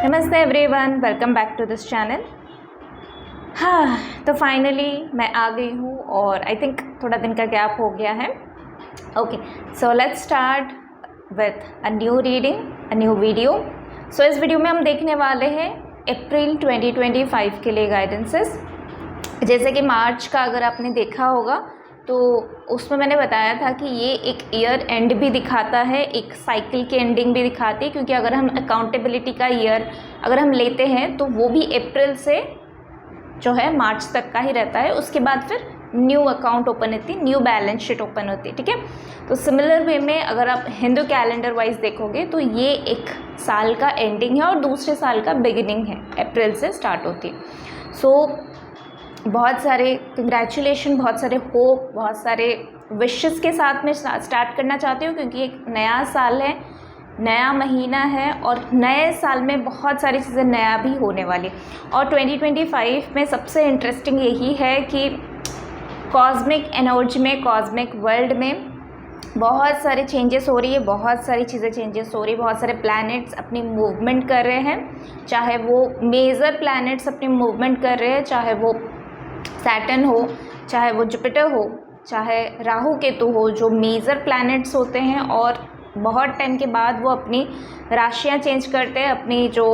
नमस्ते everyone, welcome back to this channel. हाँ, तो फाइनली मैं आ गई हूँ और आई थिंक थोड़ा दिन का गैप हो गया है। Okay, so let's start with a new reading, a new video. So इस वीडियो में हम देखने वाले हैं अप्रैल 2025 के लिए गाइडेंसेस। जैसे कि मार्च का अगर आपने देखा होगा तो उसमें मैंने बताया था कि ये एक ईयर एंड भी दिखाता है, एक साइकिल की एंडिंग भी दिखाती है, क्योंकि अगर हम अकाउंटेबिलिटी का ईयर अगर हम लेते हैं तो वो भी अप्रैल से जो है मार्च तक का ही रहता है। उसके बाद फिर न्यू अकाउंट ओपन होती है, न्यू बैलेंस शीट ओपन होती है। ठीक है, तो सिमिलर वे में अगर आप हिंदू कैलेंडर वाइज देखोगे तो ये एक साल का एंडिंग है और दूसरे साल का बिगिनिंग है, अप्रैल से स्टार्ट होती है। सो बहुत सारे कंग्रेचुलेशन, बहुत सारे होप, बहुत सारे विशेस के साथ में स्टार्ट करना चाहती हूँ, क्योंकि एक नया साल है, नया महीना है और नए साल में बहुत सारी चीज़ें नया भी होने वाली। और 2025 में सबसे इंटरेस्टिंग यही है कि कॉस्मिक एनर्जी में, कॉस्मिक वर्ल्ड में बहुत सारे चेंजेस हो रही है, बहुत सारी चीज़ें चेंजेस हो रही है। बहुत सारे प्लैनेट्स अपनी मूवमेंट कर रहे हैं, चाहे वो मेजर प्लैनेट्स अपनी मूवमेंट कर रहे हैं, चाहे वो सैटर्न हो, चाहे वो जुपिटर हो, चाहे राहु केतु हो, जो मेजर प्लैनेट्स होते हैं और बहुत टाइम के बाद वो अपनी राशियां चेंज करते हैं, अपनी जो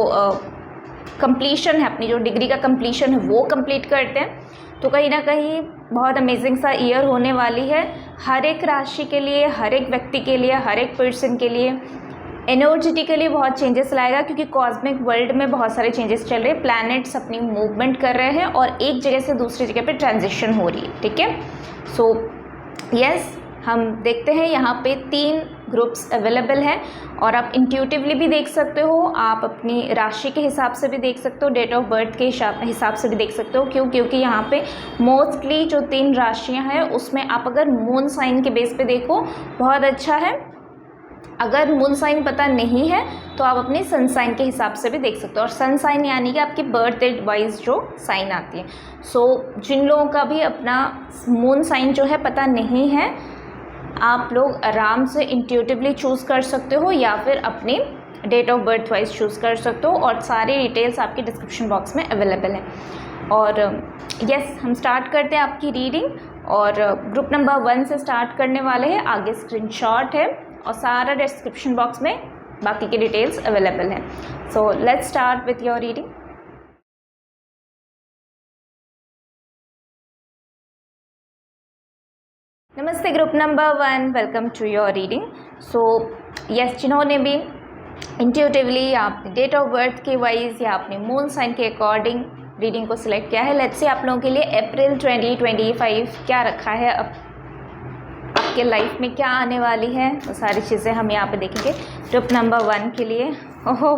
कंप्लीशन है, अपनी जो डिग्री का कंप्लीशन है वो कंप्लीट करते हैं। तो कहीं ना कहीं बहुत अमेजिंग सा ईयर होने वाली है हर एक राशि के लिए, हर एक व्यक्ति के लिए, हर एक पर्सन के लिए। एनर्जेटिकली बहुत चेंजेस लाएगा, क्योंकि कॉस्मिक वर्ल्ड में बहुत सारे चेंजेस चल रहे हैं, प्लैनेट्स अपनी मूवमेंट कर रहे हैं और एक जगह से दूसरी जगह पे ट्रांजिशन हो रही है। ठीक है, सो यस, हम देखते हैं यहाँ पे 3 ग्रुप्स अवेलेबल हैं और आप इंट्यूटिवली भी देख सकते हो, आप अपनी राशि के हिसाब से भी देख सकते हो, डेट ऑफ बर्थ के हिसाब से भी देख सकते हो। क्योंकि यहाँ पे मोस्टली जो 3 राशियाँ हैं उसमें आप अगर मून साइन के बेस पे देखो बहुत अच्छा है। अगर मून साइन पता नहीं है तो आप अपने सन साइन के हिसाब से भी देख सकते हो, और सन साइन यानी कि आपकी बर्थ डेट वाइज जो साइन आती है। सो जिन लोगों का भी अपना मून साइन जो है पता नहीं है, आप लोग आराम से इंट्यूटिवली चूज़ कर सकते हो या फिर अपने date of birth wise choose कर सकते हो, और सारी डिटेल्स आपकी डिस्क्रिप्शन बॉक्स में अवेलेबल हैं। और यस, हम स्टार्ट करते हैं आपकी रीडिंग और ग्रुप नंबर 1 से स्टार्ट करने वाले हैं। आगे स्क्रीनशॉट है और सारा डिस्क्रिप्शन बॉक्स में बाकी की डिटेल्स अवेलेबल हैं। So let's start with your reading. नमस्ते group number 1, welcome to your reading. So yes, जिन्होंने भी इंट्यूटिवली या अपने डेट ऑफ बर्थ के वाइज या अपने मून साइन के अकॉर्डिंग रीडिंग को सिलेक्ट किया है, लेट्स से आप लोगों के लिए अप्रैल 2025 क्या रखा है, अब आपके लाइफ में क्या आने वाली है, वो सारी चीज़ें हम यहाँ पे देखेंगे। ग्रुप नंबर 1 के लिए हो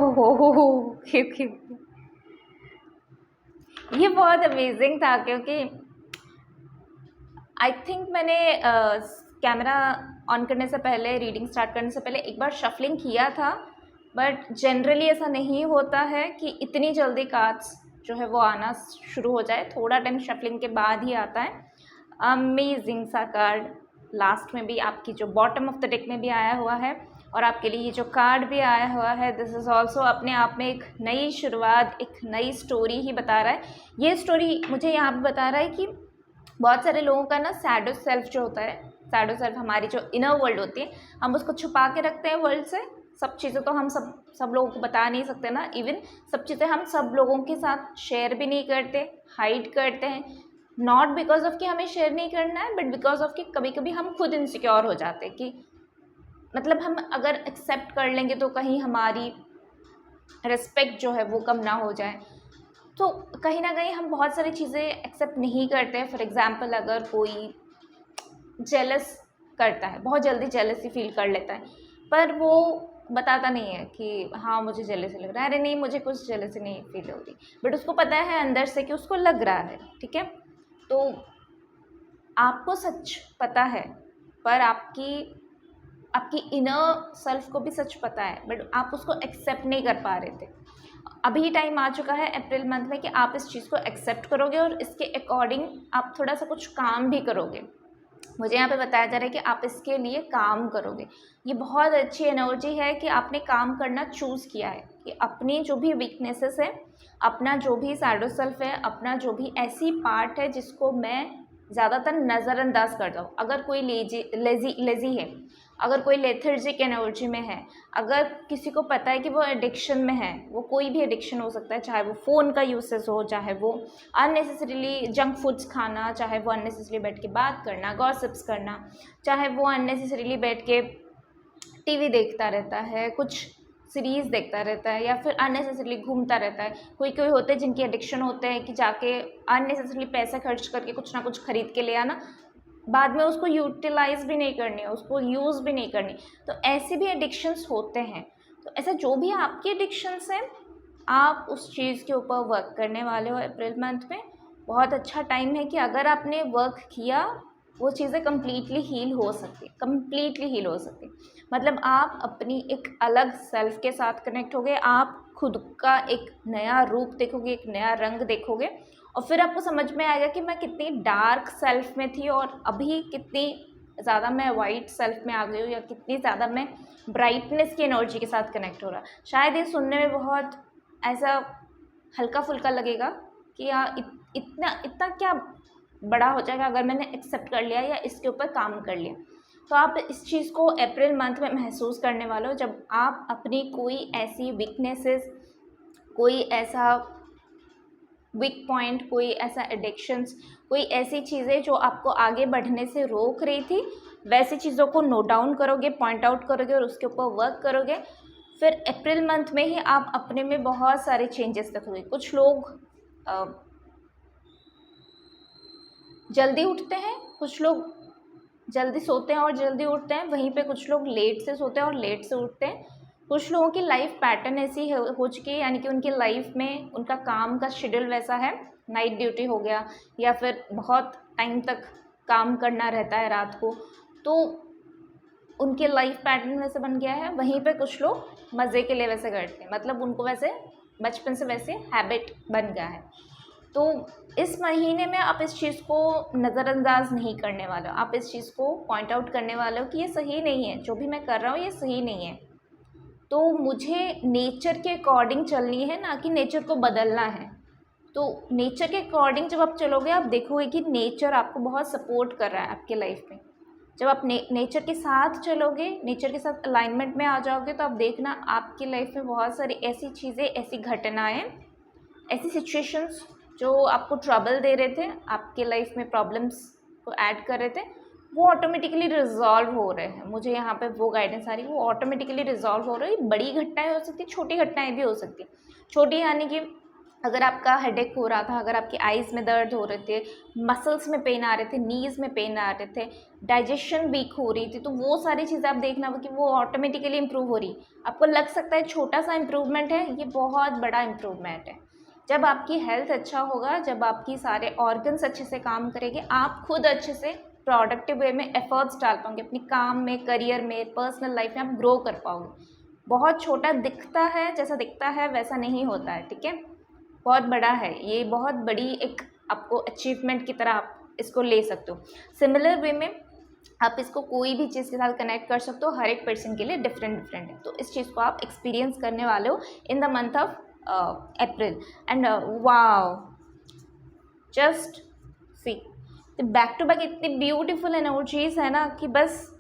ये बहुत अमेजिंग था, क्योंकि आई थिंक मैंने कैमरा ऑन करने से पहले, रीडिंग स्टार्ट करने से पहले एक बार शफलिंग किया था, बट जनरली ऐसा नहीं होता है कि इतनी जल्दी कार्ड्स जो है वो आना शुरू हो जाए, थोड़ा टाइम शफलिंग के बाद ही आता है। अमेजिंग सा कार्ड लास्ट में भी आपकी जो बॉटम ऑफ द डेक में भी आया हुआ है, और आपके लिए ये जो कार्ड भी आया हुआ है, दिस इज़ ऑल्सो अपने आप में एक नई शुरुआत, एक नई स्टोरी ही बता रहा है। ये स्टोरी मुझे यहाँ पे बता रहा है कि बहुत सारे लोगों का ना शैडो सेल्फ जो होता है, शैडो सेल्फ हमारी जो इनर वर्ल्ड होती है, हम उसको छुपा के रखते हैं वर्ल्ड से। सब चीज़ें तो हम सब लोगों को बता नहीं सकते ना, इवन सब चीज़ें हम सब लोगों के साथ शेयर भी नहीं करते, हाइड करते हैं। नॉट बिकॉज ऑफ कि हमें शेयर नहीं करना है, बट बिकॉज ऑफ कि कभी कभी हम खुद इनसिक्योर हो जाते हैं कि मतलब हम अगर एक्सेप्ट कर लेंगे तो कहीं हमारी रिस्पेक्ट जो है वो कम ना हो जाए। तो कहीं ना कहीं हम बहुत सारी चीज़ें एक्सेप्ट नहीं करते हैं। फॉर एग्ज़ाम्पल, अगर कोई जेलस करता है, बहुत जल्दी जेलसी फील कर लेता है, पर वो बताता नहीं है कि हाँ मुझे जेलसी लग रहा है, अरे नहीं मुझे कुछ जेलसी नहीं फील हो रही, बट उसको पता है अंदर से कि उसको लग रहा है। ठीक है, तो आपको सच पता है, पर आपकी इनर सेल्फ को भी सच पता है, बट आप उसको एक्सेप्ट नहीं कर पा रहे थे। अभी टाइम आ चुका है अप्रैल मंथ में कि आप इस चीज़ को एक्सेप्ट करोगे और इसके अकॉर्डिंग आप थोड़ा सा कुछ काम भी करोगे। मुझे यहाँ पे बताया जा रहा है कि आप इसके लिए काम करोगे। ये बहुत अच्छी एनर्जी है कि आपने काम करना चूज़ किया है, कि अपनी जो भी वीकनेसेस है, अपना जो भी शैडो सेल्फ है, अपना जो भी ऐसी पार्ट है जिसको मैं ज़्यादातर नज़रअंदाज करता हूँ। अगर कोई लेज़ी है, अगर कोई लेथर्जिक एनर्जी में है, अगर किसी को पता है कि वो एडिक्शन में है, वो कोई भी एडिक्शन हो सकता है, चाहे वो फ़ोन का यूसेस हो, चाहे वो अननेसेसरीली जंक फूड्स खाना, चाहे वो अननेसेसरी बैठ के बात करना, गॉसिप्स करना, चाहे वो अननेसेसरीली बैठ के टीवी देखता रहता है, कुछ सीरीज़ देखता रहता है, या फिर अननेसेसरीली घूमता रहता है। कोई कोई होते हैं जिनकी एडिक्शन होते हैं कि जाके अननेसेसरीली पैसे खर्च करके कुछ ना कुछ खरीद के ले आना, बाद में उसको यूटिलाइज़ भी नहीं करनी है, उसको यूज़ भी नहीं करनी। तो ऐसे भी एडिक्शंस होते हैं। तो ऐसा जो भी आपकी एडिक्शंस हैं, आप उस चीज़ के ऊपर वर्क करने वाले हो अप्रैल मंथ में। बहुत अच्छा टाइम है कि अगर आपने वर्क किया, वो चीज़ें कम्प्लीटली हील हो सकती, कम्प्लीटली हील हो सकती। मतलब आप अपनी एक अलग सेल्फ के साथ कनेक्ट होगे, आप खुद का एक नया रूप देखोगे, एक नया रंग देखोगे, और फिर आपको समझ में आएगा कि मैं कितनी डार्क सेल्फ में थी और अभी कितनी ज़्यादा मैं वाइट सेल्फ में आ गई हूँ, या कितनी ज़्यादा मैं ब्राइटनेस की एनर्जी के साथ कनेक्ट हो रहा। शायद ये सुनने में बहुत ऐसा हल्का फुल्का लगेगा कि यार इतना इतना क्या बड़ा हो जाएगा अगर मैंने एक्सेप्ट कर लिया या इसके ऊपर काम कर लिया। तो आप इस चीज़ को अप्रैल मंथ में महसूस करने वाले हो, जब आप अपनी कोई ऐसी वीकनेसेस, कोई ऐसा वीक पॉइंट, कोई ऐसा एडिक्शंस, कोई ऐसी चीज़ें जो आपको आगे बढ़ने से रोक रही थी, वैसी चीज़ों को नोट डाउन करोगे, पॉइंट आउट करोगे और उसके ऊपर वर्क करोगे। फिर अप्रैल मंथ में ही आप अपने में बहुत सारे चेंजेस देखोगे। कुछ लोग जल्दी उठते हैं, कुछ लोग जल्दी सोते हैं और जल्दी उठते हैं, वहीं पे कुछ लोग लेट से सोते हैं और लेट से उठते हैं। कुछ लोगों की लाइफ पैटर्न ऐसी हो चुकी है, यानी कि उनकी लाइफ में उनका काम का शेड्यूल वैसा है, नाइट ड्यूटी हो गया, या फिर बहुत टाइम तक काम करना रहता है रात को, तो उनके लाइफ पैटर्न वैसे बन गया है। वहीं पे कुछ लोग मज़े के लिए वैसे करते हैं, मतलब उनको वैसे बचपन से वैसे हैबिट बन गया है। तो इस महीने में आप इस चीज़ को नज़रअंदाज नहीं करने वाले हो, आप इस चीज़ को पॉइंट आउट करने वाले हो कि ये सही नहीं है, जो भी मैं कर रहा हूँ ये सही नहीं है। तो मुझे नेचर के अकॉर्डिंग चलनी है, ना कि नेचर को बदलना है। तो नेचर के अकॉर्डिंग जब आप चलोगे, आप देखोगे कि नेचर आपको बहुत सपोर्ट कर रहा है आपके लाइफ में। जब आप नेचर के साथ चलोगे, नेचर के साथ अलाइनमेंट में आ जाओगे, तो आप देखना आपकी लाइफ में बहुत सारी ऐसी चीज़ें, ऐसी घटनाएँ, ऐसी सिचुएशंस जो आपको ट्रबल दे रहे थे, आपके लाइफ में प्रॉब्लम्स को ऐड कर रहे थे, वो ऑटोमेटिकली रिजॉल्व हो रहे हैं। मुझे यहाँ पे वो गाइडेंस आ रही है, वो ऑटोमेटिकली रिजॉल्व हो रही है। बड़ी घटनाएं हो सकती, छोटी घटनाएं भी हो सकती। छोटी यानी कि अगर आपका हेडेक हो रहा था, अगर आपकी आइज़ में दर्द हो रहे थे, मसल्स में पेन आ रहे थे, नीज़ में पेन आ रहे थे, डाइजेशन वीक हो रही थी, तो वो सारी चीज़ें आप देखना कि वो ऑटोमेटिकली इम्प्रूव हो रही। आपको लग सकता है छोटा सा इम्प्रूवमेंट है, ये बहुत बड़ा इम्प्रूवमेंट है। जब आपकी हेल्थ अच्छा होगा, जब आपकी सारे ऑर्गन्स अच्छे से काम करेंगे, आप खुद अच्छे से प्रोडक्टिव वे में एफर्ट्स डाल पाओगे, अपने काम में, करियर में, पर्सनल लाइफ में आप ग्रो कर पाओगे। बहुत छोटा दिखता है, जैसा दिखता है वैसा नहीं होता है, ठीक है, बहुत बड़ा है ये, बहुत बड़ी एक आपको अचीवमेंट की तरह आप इसको ले सकते हो। सिमिलर वे में आप इसको कोई भी चीज़ के साथ कनेक्ट कर सकते हो, हर एक पर्सन के लिए डिफरेंट है। तो इस चीज़ को आप एक्सपीरियंस करने वाले हो in the month of April. And wow, just see, back to back इतनी ब्यूटीफुल एनर्जीज है ना, कि बस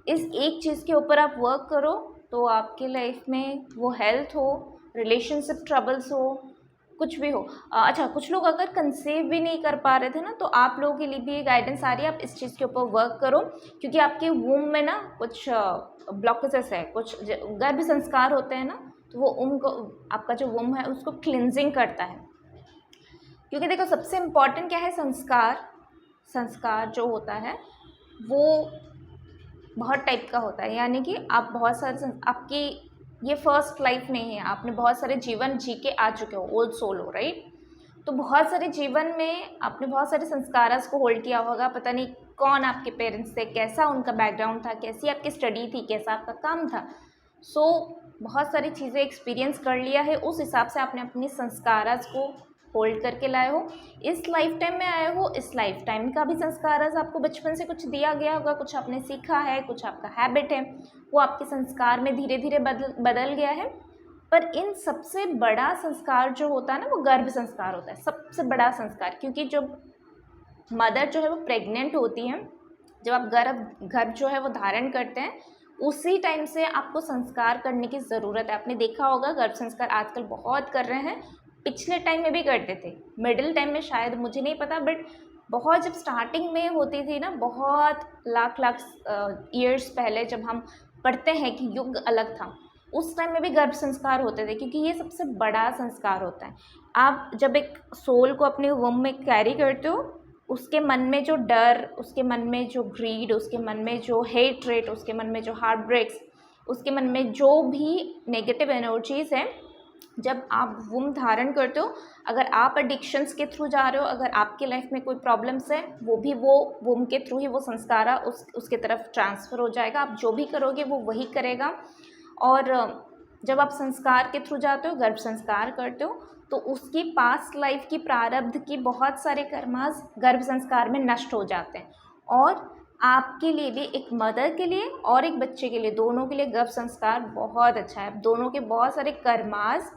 इस एक चीज़ के ऊपर आप वर्क करो, तो आपके लाइफ में वो हेल्थ हो, रिलेशनशिप ट्रबल्स हो, कुछ भी हो। अच्छा, कुछ लोग अगर कंसीव भी नहीं कर पा रहे थे ना, तो आप लोगों के लिए भी ये गाइडेंस आ रही है, आप इस चीज़ के ऊपर वर्क करो, क्योंकि आपके वूम में ना कुछ ब्लॉकेजेस है, कुछ गर्भ संस्कार होते हैं ना, तो वो को, आपका जो वूम है उसको क्लिनजिंग करता है। क्योंकि देखो सबसे इम्पॉर्टेंट क्या है, संस्कार। संस्कार जो होता है वो बहुत टाइप का होता है, यानी कि आप बहुत सारे, आपकी ये फर्स्ट लाइफ नहीं है, आपने बहुत सारे जीवन जी के आ चुके हो, ओल्ड सोल हो, राइट। तो बहुत सारे जीवन में आपने बहुत सारे संस्कार्स को होल्ड किया होगा, पता नहीं कौन आपके पेरेंट्स थे, कैसा उनका बैकग्राउंड था, कैसी आपकी स्टडी थी, कैसा आपका काम था। सो बहुत सारी चीज़ें एक्सपीरियंस कर लिया है, उस हिसाब से आपने अपनी संस्कार्स को होल्ड करके लाए हो, इस लाइफ टाइम में आए हो, इस लाइफ टाइम का भी संस्कार आज आपको बचपन से कुछ दिया गया होगा, कुछ आपने सीखा है, कुछ आपका हैबिट है, वो आपके संस्कार में धीरे धीरे बदल गया है। पर इन सबसे बड़ा संस्कार जो होता है ना, वो गर्भ संस्कार होता है, सबसे बड़ा संस्कार। क्योंकि जब मदर जो है वो प्रेग्नेंट होती है, जब आप गर्भ जो है वो धारण करते हैं, उसी टाइम से आपको संस्कार करने की ज़रूरत है। आपने देखा होगा गर्भ संस्कार आजकल बहुत कर रहे हैं, पिछले टाइम में भी करते थे, मिडिल टाइम में शायद मुझे नहीं पता, बट बहुत जब स्टार्टिंग में होती थी ना, बहुत लाख ईयर्स पहले जब हम पढ़ते हैं कि युग अलग था, उस टाइम में भी गर्भ संस्कार होते थे, क्योंकि ये सबसे बड़ा संस्कार होता है। आप जब एक सोल को अपने वुम में कैरी करते हो, उसके मन में जो डर, उसके मन में जो ग्रीड, उसके मन में जो हेट्रेट, उसके मन में जो हार्ट ब्रेक्स, उसके मन में जो भी नेगेटिव एनर्जीज़ हैं, जब आप वुम धारण करते हो, अगर आप एडिक्शंस के थ्रू जा रहे हो, अगर आपकी लाइफ में कोई प्रॉब्लम्स है, वो भी वो वुम के थ्रू ही वो संस्कार उसके तरफ ट्रांसफ़र हो जाएगा। आप जो भी करोगे वो वही करेगा। और जब आप संस्कार के थ्रू जाते हो, गर्भ संस्कार करते हो, तो उसकी पास्ट लाइफ की प्रारब्ध की बहुत सारे कर्मास गर्भ संस्कार में नष्ट हो जाते हैं। और आपके लिए भी, एक मदर के लिए और एक बच्चे के लिए, दोनों के लिए गर्भ संस्कार बहुत अच्छा है। दोनों के बहुत सारे कर्मास,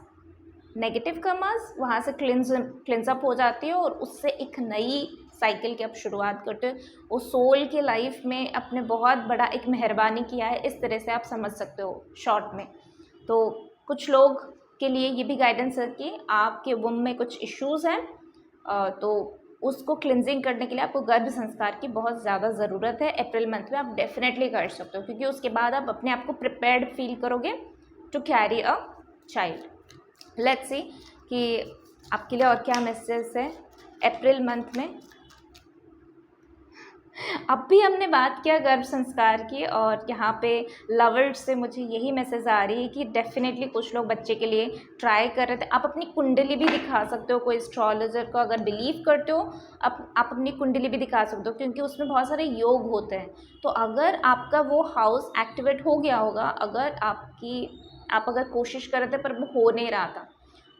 नेगेटिव कर्मास वहाँ से क्लिन्स अप हो जाती है, और उससे एक नई साइकिल की आप शुरुआत करते हो। वो सोल के लाइफ में अपने बहुत बड़ा एक मेहरबानी किया है, इस तरह से आप समझ सकते हो शॉर्ट में। तो कुछ लोग के लिए ये भी गाइडेंस है कि आपके वुम में कुछ इश्यूज़ हैं, तो उसको क्लिनजिंग करने के लिए आपको गर्भ संस्कार की बहुत ज़्यादा ज़रूरत है। अप्रैल मंथ में आप डेफिनेटली कर सकते हो, क्योंकि उसके बाद आप अपने आप को प्रिपेयर्ड फील करोगे to carry a child. Let's see कि आपके लिए और क्या मैसेज है अप्रैल मंथ में। अब भी हमने बात किया गर्भ संस्कार की, और यहाँ पे लवर्स से मुझे यही मैसेज आ रही है कि डेफिनेटली कुछ लोग बच्चे के लिए ट्राई कर रहे थे। आप अपनी कुंडली भी दिखा सकते हो, कोई एस्ट्रोलॉजर को अगर बिलीव करते हो, आप अपनी कुंडली भी दिखा सकते हो, क्योंकि उसमें बहुत सारे योग होते हैं। तो अगर आपका वो हाउस एक्टिवेट हो गया होगा, आप अगर कोशिश कर रहे थे पर वो हो नहीं रहा था,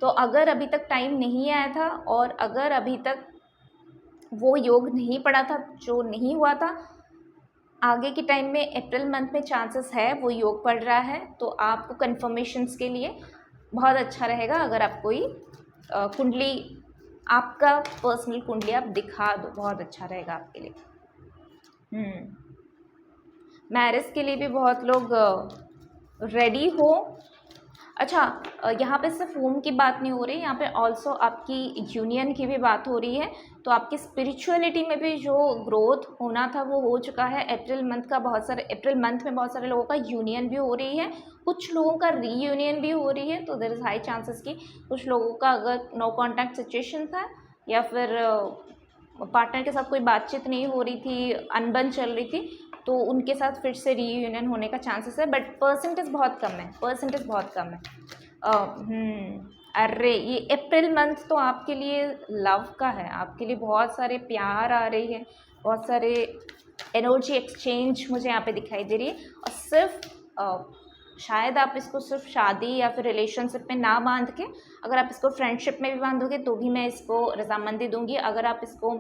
तो अगर अभी तक टाइम नहीं आया था, और अगर अभी तक वो योग नहीं पड़ा था, जो नहीं हुआ था, आगे के टाइम में अप्रैल मंथ में चांसेस है वो योग पड़ रहा है, तो आपको कन्फर्मेशंस के लिए बहुत अच्छा रहेगा अगर आप कोई कुंडली, आपका पर्सनल कुंडली आप दिखा दो, बहुत अच्छा रहेगा आपके लिए। मैरिज के लिए भी बहुत लोग रेडी हो। अच्छा, यहाँ पे सिर्फ वूम की बात नहीं हो रही, यहाँ पे ऑल्सो आपकी यूनियन की भी बात हो रही है। तो आपकी स्पिरिचुअलिटी में भी जो ग्रोथ होना था वो हो चुका है। अप्रैल मंथ में बहुत सारे लोगों का यूनियन भी हो रही है, कुछ लोगों का रीयूनियन भी हो रही है। तो देयर इज़ हाई चांसेस कि कुछ लोगों का अगर नो कॉन्टैक्ट सिचुएशन था, या फिर पार्टनर के साथ कोई बातचीत नहीं हो रही थी, अनबन चल रही थी, तो उनके साथ फिर से रीयूनियन होने का चांसेस है, बट परसेंटेज बहुत कम है। अरे ये अप्रैल मंथ तो आपके लिए लव का है, आपके लिए बहुत सारे प्यार आ रही है, बहुत सारे एनर्जी एक्सचेंज मुझे यहाँ पे दिखाई दे रही है। और सिर्फ शायद आप इसको सिर्फ शादी या फिर रिलेशनशिप में ना बांध के, अगर आप इसको फ्रेंडशिप में भी बांधोगे तो भी मैं इसको रजामंदी दूंगी। अगर आप इसको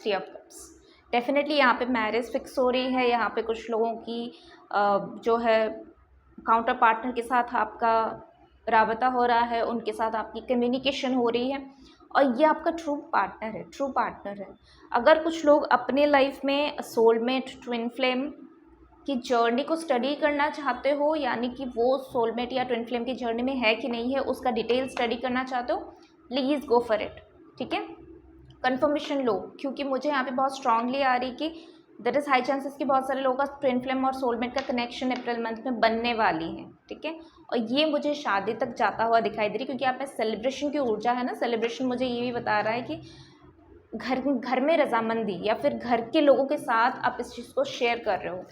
थ्री ऑफ कप्स, डेफिनेटली यहाँ पे मैरिज फिक्स हो रही है। यहाँ पे कुछ लोगों की जो है काउंटर पार्टनर के साथ आपका राबता हो रहा है, उनके साथ आपकी कम्युनिकेशन हो रही है, और ये आपका ट्रू पार्टनर है। अगर कुछ लोग अपने लाइफ में सोलमेट, ट्विन फ्लेम की जर्नी को स्टडी करना चाहते हो, यानी कि वो सोलमेट या ट्विन फ्लेम की जर्नी में है कि नहीं है, उसका डिटेल स्टडी करना चाहते हो, प्लीज़ गो फॉर इट। ठीक है, कन्फर्मेशन लो, क्योंकि मुझे यहाँ पे बहुत स्ट्रांगली आ रही कि देयर इज़ हाई चांसेस कि बहुत सारे लोगों का ट्विन फ्लेम और सोलमेट का कनेक्शन अप्रैल मंथ में बनने वाली है। ठीक है, और ये मुझे शादी तक जाता हुआ दिखाई दे रही, क्योंकि आप में सेलिब्रेशन की ऊर्जा है ना। सेलिब्रेशन मुझे ये भी बता रहा है कि घर में रजामंदी, या फिर घर के लोगों के साथ आप इस चीज़ को शेयर कर रहे हो।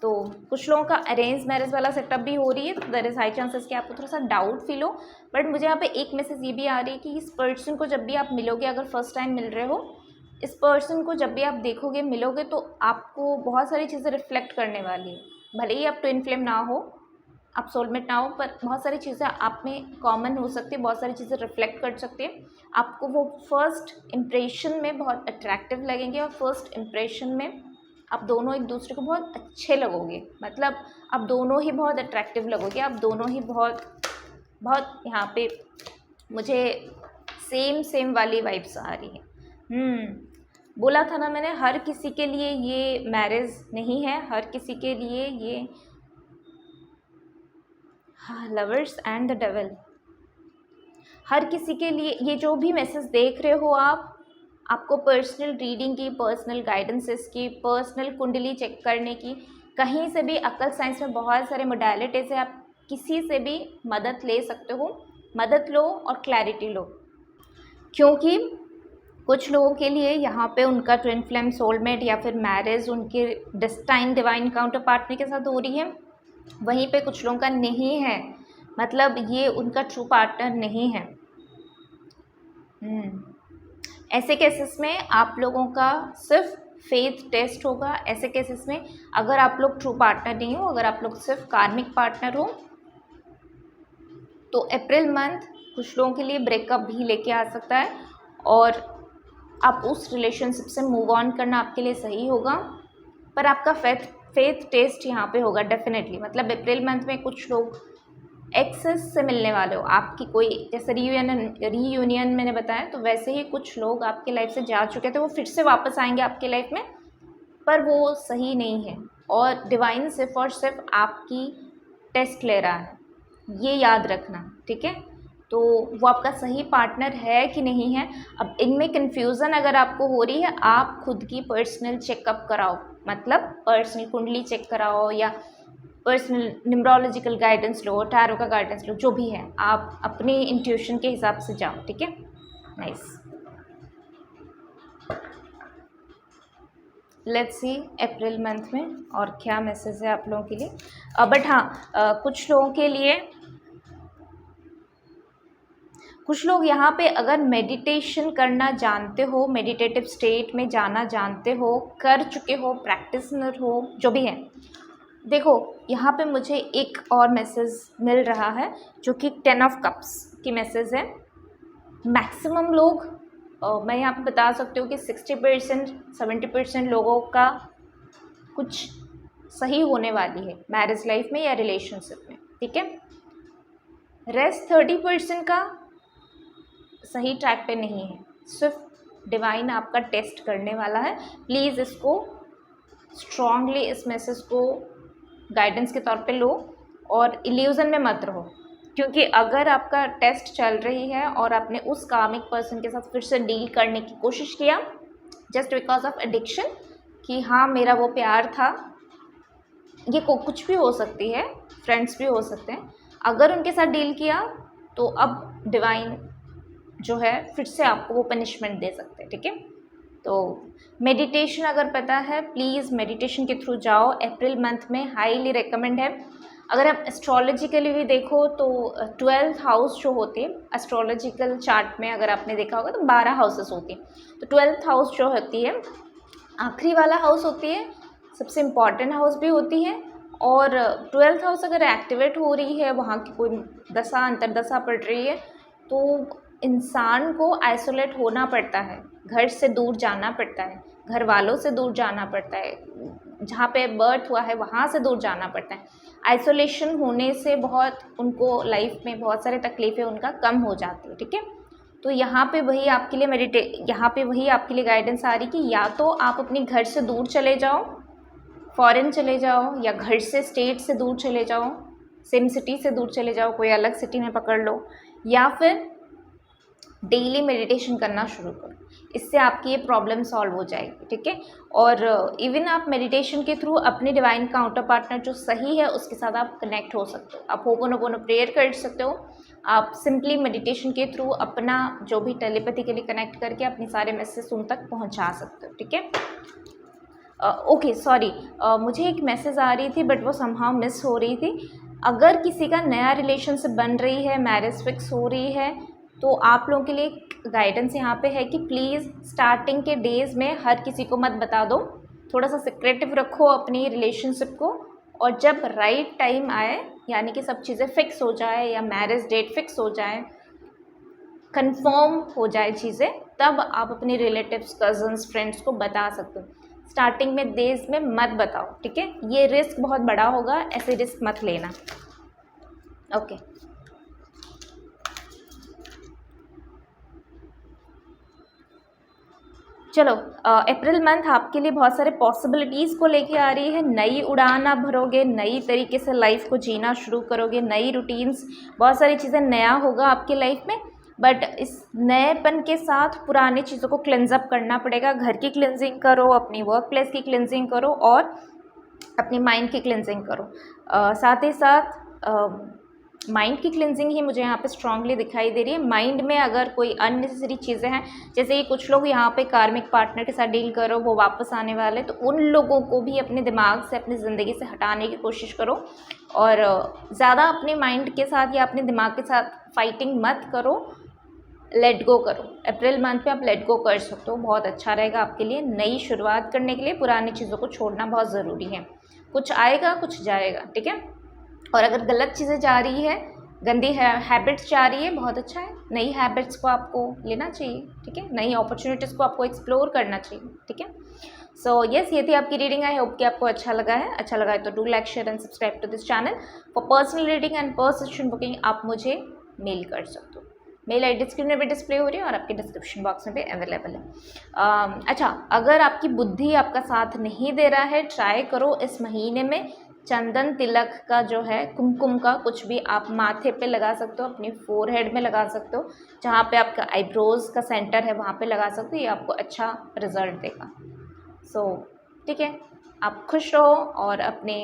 तो कुछ लोगों का अरेंज मैरिज वाला सेटअप भी हो रही है, तो देयर इज़ हाई चांसेस कि आपको थोड़ा सा डाउट फील हो। बट मुझे यहाँ पे एक मैसेज ये भी आ रही है कि इस पर्सन को जब भी आप मिलोगे, अगर फर्स्ट टाइम मिल रहे हो, इस पर्सन को जब भी आप देखोगे, मिलोगे, तो आपको बहुत सारी चीज़ें रिफ्लेक्ट करने वाली है। भले ही आप ट्विन फ्लेम ना हो, आप सोलमेट ना हो, पर बहुत सारी चीज़ें आप में कॉमन हो सकती है, बहुत सारी चीज़ें रिफ्लेक्ट कर सकती है। आपको वो फर्स्ट इम्प्रेशन में बहुत अट्रैक्टिव लगेंगे और फर्स्ट इम्प्रेशन में आप दोनों एक दूसरे को बहुत अच्छे लगोगे, मतलब आप दोनों ही बहुत अट्रैक्टिव लगोगे, आप दोनों ही बहुत बहुत यहाँ पे मुझे सेम वाली वाइब्स आ रही है। बोला था ना मैंने, हर किसी के लिए ये मैरिज नहीं है, हर किसी के लिए ये लवर्स एंड द डेविल, हर किसी के लिए ये जो भी मैसेज देख रहे हो आप, आपको पर्सनल रीडिंग की, पर्सनल गाइडेंसेस की, पर्सनल कुंडली चेक करने की, कहीं से भी अक्ल साइंस में बहुत सारे मोडालिटीज़ है, आप किसी से भी मदद ले सकते हो, मदद लो और क्लैरिटी लो। क्योंकि कुछ लोगों के लिए यहाँ पे उनका ट्विन फ्लेम सोलमेट या फिर मैरिज उनके डेस्टाइन डिवाइन काउंटर पार्टनर के साथ हो रही है, वहीं पे कुछ लोगों का नहीं है, मतलब ये उनका ट्रू पार्टनर नहीं है। ऐसे केसेस में आप लोगों का सिर्फ फेथ टेस्ट होगा। ऐसे केसेस में अगर आप लोग ट्रू पार्टनर नहीं हो, अगर आप लोग सिर्फ कार्मिक पार्टनर हो, तो अप्रैल मंथ कुछ लोगों के लिए ब्रेकअप भी लेके आ सकता है और आप उस रिलेशनशिप से मूव ऑन करना आपके लिए सही होगा। पर आपका फेथ टेस्ट यहाँ पे होगा डेफिनेटली, मतलब अप्रैल मंथ में कुछ लोग एक्सेस से मिलने वाले हो, आपकी कोई जैसे रीयूनियन मैंने बताया, तो वैसे ही कुछ लोग आपकी लाइफ से जा चुके थे, वो फिर से वापस आएंगे आपकी लाइफ में, पर वो सही नहीं है और डिवाइन सिर्फ और सिर्फ आपकी टेस्ट ले रहा है, ये याद रखना, ठीक है। तो वो आपका सही पार्टनर है कि नहीं है। अब इनमें कन्फ्यूज़न अगर आपको हो रही है, आप खुद की पर्सनल चेकअप कराओ, मतलब पर्सनल कुंडली चेक कराओ या पर्सनल न्यूमरोलॉजिकल गाइडेंस लो, टैरो का गाइडेंस लो, जो भी है आप अपने इंट्यूशन के हिसाब से जाओ, ठीक है। Nice, let's see April month में और क्या मैसेज है आप लोगों के लिए। बट हाँ, कुछ लोगों के लिए, कुछ लोग यहाँ पे अगर मेडिटेशन करना जानते हो, मेडिटेटिव स्टेट में जाना जानते हो, कर चुके हो, प्रैक्टिसनर हो, जो भी है, देखो यहाँ पे मुझे एक और मैसेज मिल रहा है जो कि 10 ऑफ कप्स की मैसेज है। मैक्सिमम लोग मैं यहाँ पे बता सकती हूँ कि 60% 70% लोगों का कुछ सही होने वाली है मैरिज लाइफ में या रिलेशनशिप में, ठीक है। रेस्ट 30% का सही ट्रैक पे नहीं है, सिर्फ डिवाइन आपका टेस्ट करने वाला है। प्लीज़ इसको स्ट्रांगली, इस मैसेज को गाइडेंस के तौर पे लो और इल्यूज़न में मत रहो, क्योंकि अगर आपका टेस्ट चल रही है और आपने उस कामिक पर्सन के साथ फिर से डील करने की कोशिश किया जस्ट बिकॉज ऑफ एडिक्शन, कि हाँ मेरा वो प्यार था, ये कुछ भी हो सकती है, फ्रेंड्स भी हो सकते हैं, अगर उनके साथ डील किया तो अब डिवाइन जो है फिर से आपको वो पनिशमेंट दे सकते हैं, ठीक है। तो मेडिटेशन अगर पता है, प्लीज़ मेडिटेशन के थ्रू जाओ, अप्रैल मंथ में हाईली रिकमेंड है। अगर आप एस्ट्रोलॉजिकली भी देखो तो 12th हाउस जो होती है एस्ट्रोलॉजिकल चार्ट में, अगर आपने देखा होगा तो 12 हाउसेस होती हैं, तो 12th हाउस जो होती है आखिरी वाला हाउस होती है, सबसे इम्पॉर्टेंट हाउस भी होती है, और 12th हाउस अगर एक्टिवेट हो रही है, वहाँ की कोई दशा अंतरदशा पड़ रही है, तो इंसान को आइसोलेट होना पड़ता है, घर से दूर जाना पड़ता है, घर वालों से दूर जाना पड़ता है, जहाँ पे बर्थ हुआ है वहाँ से दूर जाना पड़ता है। आइसोलेशन होने से बहुत उनको लाइफ में बहुत सारे तकलीफ़ें उनका कम हो जाती है, ठीक है। तो यहाँ पे वही आपके लिए यहाँ पे वही आपके लिए गाइडेंस आ रही कि या तो आप अपने घर से दूर चले जाओ, फॉरेन चले जाओ, या घर से स्टेट से दूर चले जाओ, सेम सिटी से दूर चले जाओ, कोई अलग सिटी में पकड़ लो, या फिर डेली मेडिटेशन करना शुरू करो, इससे आपकी ये प्रॉब्लम सॉल्व हो जाएगी, ठीक है। और इवन आप मेडिटेशन के थ्रू अपने डिवाइन काउंटर पार्टनर जो सही है उसके साथ आप कनेक्ट हो सकते हो, आप होपोनोपोनो प्रेयर कर सकते हो, आप सिंपली मेडिटेशन के थ्रू अपना जो भी टेलीपैथिकली कनेक्ट करके अपने सारे मैसेज उन तक पहुंचा सकते हो, ठीक है। ओके सॉरी, मुझे एक मैसेज आ रही थी बट वो समहाउ मिस हो रही थी। अगर किसी का नया रिलेशनशिप बन रही है, मैरिज फिक्स हो रही है, तो आप लोगों के लिए गाइडेंस यहाँ पे है कि प्लीज़ स्टार्टिंग के डेज़ में हर किसी को मत बता दो, थोड़ा सा सिक्रेटिव रखो अपनी रिलेशनशिप को, और जब राइट टाइम आए, यानी कि सब चीज़ें फिक्स हो जाए या मैरिज डेट फिक्स हो जाए, कंफर्म हो जाए चीज़ें, तब आप अपने रिलेटिव्स, कज़न्स, फ्रेंड्स को बता सकते हो। स्टार्टिंग में डेज में मत बताओ, ठीक है? ये रिस्क बहुत बड़ा होगा, ऐसे रिस्क मत लेना। ओके, चलो, अप्रैल मंथ आपके लिए बहुत सारे पॉसिबिलिटीज़ को लेके आ रही है। नई उड़ान आप भरोगे, नई तरीके से लाइफ को जीना शुरू करोगे, नई रूटीन्स, बहुत सारी चीज़ें नया होगा आपकी लाइफ में। बट इस नएपन के साथ पुरानी चीज़ों को क्लेंज अप करना पड़ेगा। घर की क्लेंजिंग करो, अपनी वर्क प्लेस की क्लेंजिंग करो और अपनी माइंड की क्लेंजिंग करो। साथ ही साथ माइंड की क्लिनजिंग ही मुझे यहाँ पे स्ट्रांगली दिखाई दे रही है। माइंड में अगर कोई अननेसेसरी चीज़ें हैं, जैसे कि कुछ लोग यहाँ पे कार्मिक पार्टनर के साथ डील करो, वो वापस आने वाले, तो उन लोगों को भी अपने दिमाग से, अपनी ज़िंदगी से हटाने की कोशिश करो और ज़्यादा अपने माइंड के साथ या अपने दिमाग के साथ फाइटिंग मत करो, लेट गो करो। अप्रैल मंथ में आप लेट गो कर सकते हो, बहुत अच्छा रहेगा आपके लिए। नई शुरुआत करने के लिए पुरानी चीज़ों को छोड़ना बहुत ज़रूरी है। कुछ आएगा, कुछ जाएगा, ठीक है? और अगर गलत चीज़ें जा रही है, गंदी हैबिट्स जा रही है, बहुत अच्छा है। नई हैबिट्स को आपको लेना चाहिए, ठीक है? नई अपॉर्चुनिटीज़ को आपको एक्सप्लोर करना चाहिए, ठीक है? सो यस, ये थी आपकी रीडिंग। आई होप कि आपको अच्छा लगा है। अच्छा लगा है तो do like, share and subscribe to this channel. For personal reading and personal booking आप मुझे मेल कर सकते हो। मेल आई डी स्क्रीन में भी डिस्प्ले हो रही है और आपके डिस्क्रिप्शन बॉक्स में भी अवेलेबल है। अच्छा, अगर आपकी बुद्धि आपका साथ नहीं दे रहा है, ट्राई करो इस महीने में चंदन तिलक का जो है, कुमकुम का कुछ भी आप माथे पे लगा सकते हो, अपनी फोरहेड में लगा सकते हो, जहाँ पे आपका आईब्रोज़ का सेंटर है वहाँ पे लगा सकते हो। ये आपको अच्छा रिजल्ट देगा। सो ठीक है, आप खुश रहो और अपने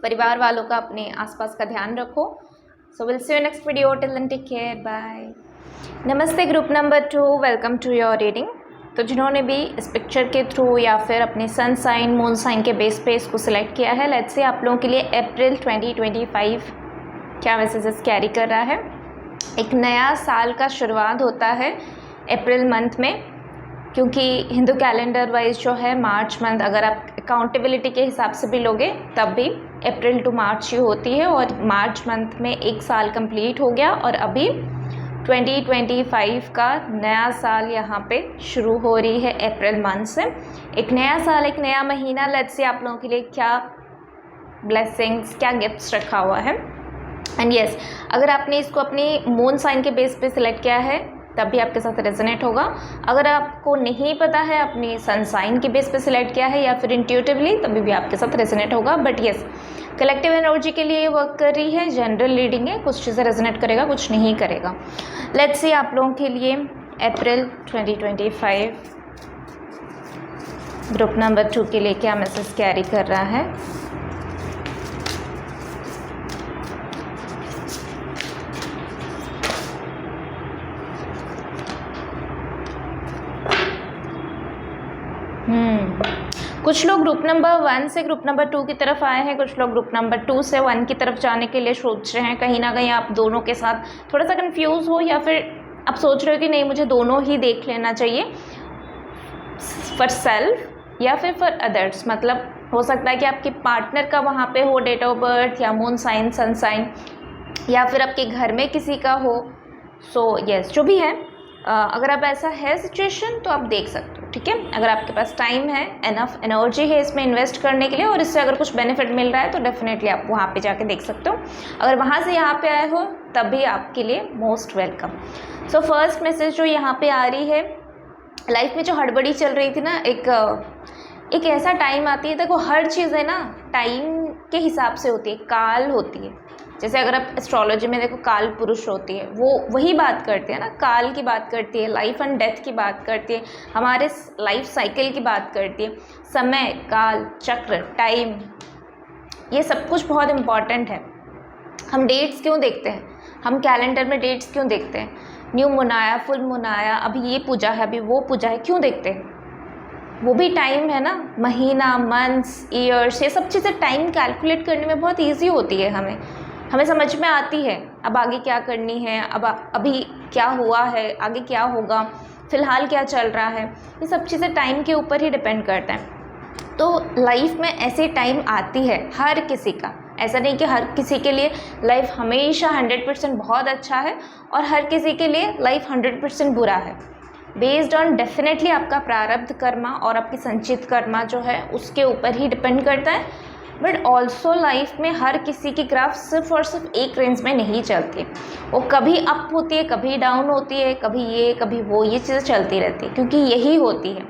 परिवार वालों का, अपने आसपास का ध्यान रखो। So will see you next video. Till then take care, bye. नमस्ते group number 2, welcome to your reading. तो जिन्होंने भी इस पिक्चर के थ्रू या फिर अपने सन साइन, मून साइन के बेस पे इसको सिलेक्ट किया है, लेट्स से आप लोगों के लिए अप्रैल 2025 क्या मैसेजेस कैरी कर रहा है। एक नया साल का शुरुआत होता है अप्रैल मंथ में, क्योंकि हिंदू कैलेंडर वाइज जो है मार्च मंथ, अगर आप अकाउंटेबिलिटी के हिसाब से भी लोगे तब भी अप्रैल टू मार्च ही होती है, और मार्च मंथ में एक साल कंप्लीट हो गया और अभी 2025 का नया साल यहाँ पे शुरू हो रही है अप्रैल मंथ से। एक नया साल, एक नया महीना, लेट्स से आप लोगों के लिए क्या ब्लेसिंग्स, क्या गिफ्ट्स रखा हुआ है। एंड यस, अगर आपने इसको अपनी मून साइन के बेस पे सिलेक्ट किया है तब भी आपके साथ रेजोनेट होगा। अगर आपको नहीं पता है, अपनी सन साइन के बेस पे सिलेक्ट किया है या फिर इंट्यूटिवली, तभी भी आपके साथ रेजोनेट होगा। बट यस, कलेक्टिव एनर्जी के लिए वर्क कर रही है, जनरल रीडिंग है, कुछ चीज़ें रेजोनेट करेगा, कुछ नहीं करेगा। लेट्स सी आप लोगों के लिए अप्रैल 2025 ग्रुप नंबर 2 के लिए क्या मैसेज कैरी कर रहा है। कुछ लोग ग्रुप नंबर 1 से ग्रुप नंबर 2 की तरफ आए हैं, कुछ लोग ग्रुप नंबर 2 से 1 की तरफ जाने के लिए सोच रहे हैं। कहीं ना कहीं आप दोनों के साथ थोड़ा सा कंफ्यूज हो, या फिर आप सोच रहे हो कि नहीं, मुझे दोनों ही देख लेना चाहिए, फॉर सेल्फ या फिर फॉर अदर्स। मतलब हो सकता है कि आपके पार्टनर का वहाँ पे हो डेट ऑफ बर्थ, या मून साइन, सन साइन, या फिर आपके घर में किसी का हो। सो यस, जो भी है, अगर आप ऐसा है सिचुएशन तो आप देख सकते हो, ठीक है? अगर आपके पास टाइम है, एनफ एनर्जी है इसमें इन्वेस्ट करने के लिए, और इससे अगर कुछ बेनिफिट मिल रहा है तो डेफिनेटली आप वहाँ पे जाके देख सकते हो। अगर वहाँ से यहाँ पे आए हो तब भी आपके लिए most welcome. So first message जो यहाँ पे आ रही है, लाइफ में जो हड़बड़ी चल रही थी ना, एक ऐसा टाइम आती है, देखो हर चीज़ है ना टाइम के हिसाब से होती है, काल होती है। जैसे अगर आप एस्ट्रोलॉजी में देखो, काल पुरुष होती है, वो वही बात करती है ना, काल की बात करती है, लाइफ एंड डेथ की बात करती है, हमारे लाइफ साइकिल की बात करती है। समय, काल, चक्र, टाइम, ये सब कुछ बहुत इम्पॉर्टेंट है। हम डेट्स क्यों देखते हैं, हम कैलेंडर में डेट्स क्यों देखते हैं? न्यू मून आया, फुल मून आया, अभी ये पूजा है, अभी वो पूजा है, क्यों देखते हैं? वो भी टाइम है ना, महीना, मंथ्स, ईयर्स, ये सब चीज़ें टाइम कैलकुलेट करने में बहुत ईजी होती है। हमें समझ में आती है अब आगे क्या करनी है, अब अभी क्या हुआ है, आगे क्या होगा, फ़िलहाल क्या चल रहा है, ये सब चीज़ें टाइम के ऊपर ही डिपेंड करता है। तो लाइफ में ऐसे टाइम आती है हर किसी का, ऐसा नहीं कि हर किसी के लिए लाइफ हमेशा 100% बहुत अच्छा है और हर किसी के लिए लाइफ 100% बुरा है। बेस्ड ऑन डेफिनेटली आपका प्रारब्ध कर्मा और आपकी संचित कर्मा जो है उसके ऊपर ही डिपेंड करता है। बट ऑल्सो लाइफ में हर किसी की ग्राफ सिर्फ और सिर्फ एक रेंज में नहीं चलती, वो कभी अप होती है, कभी डाउन होती है, कभी ये कभी वो, ये चीज़ें चलती रहती है, क्योंकि यही होती है।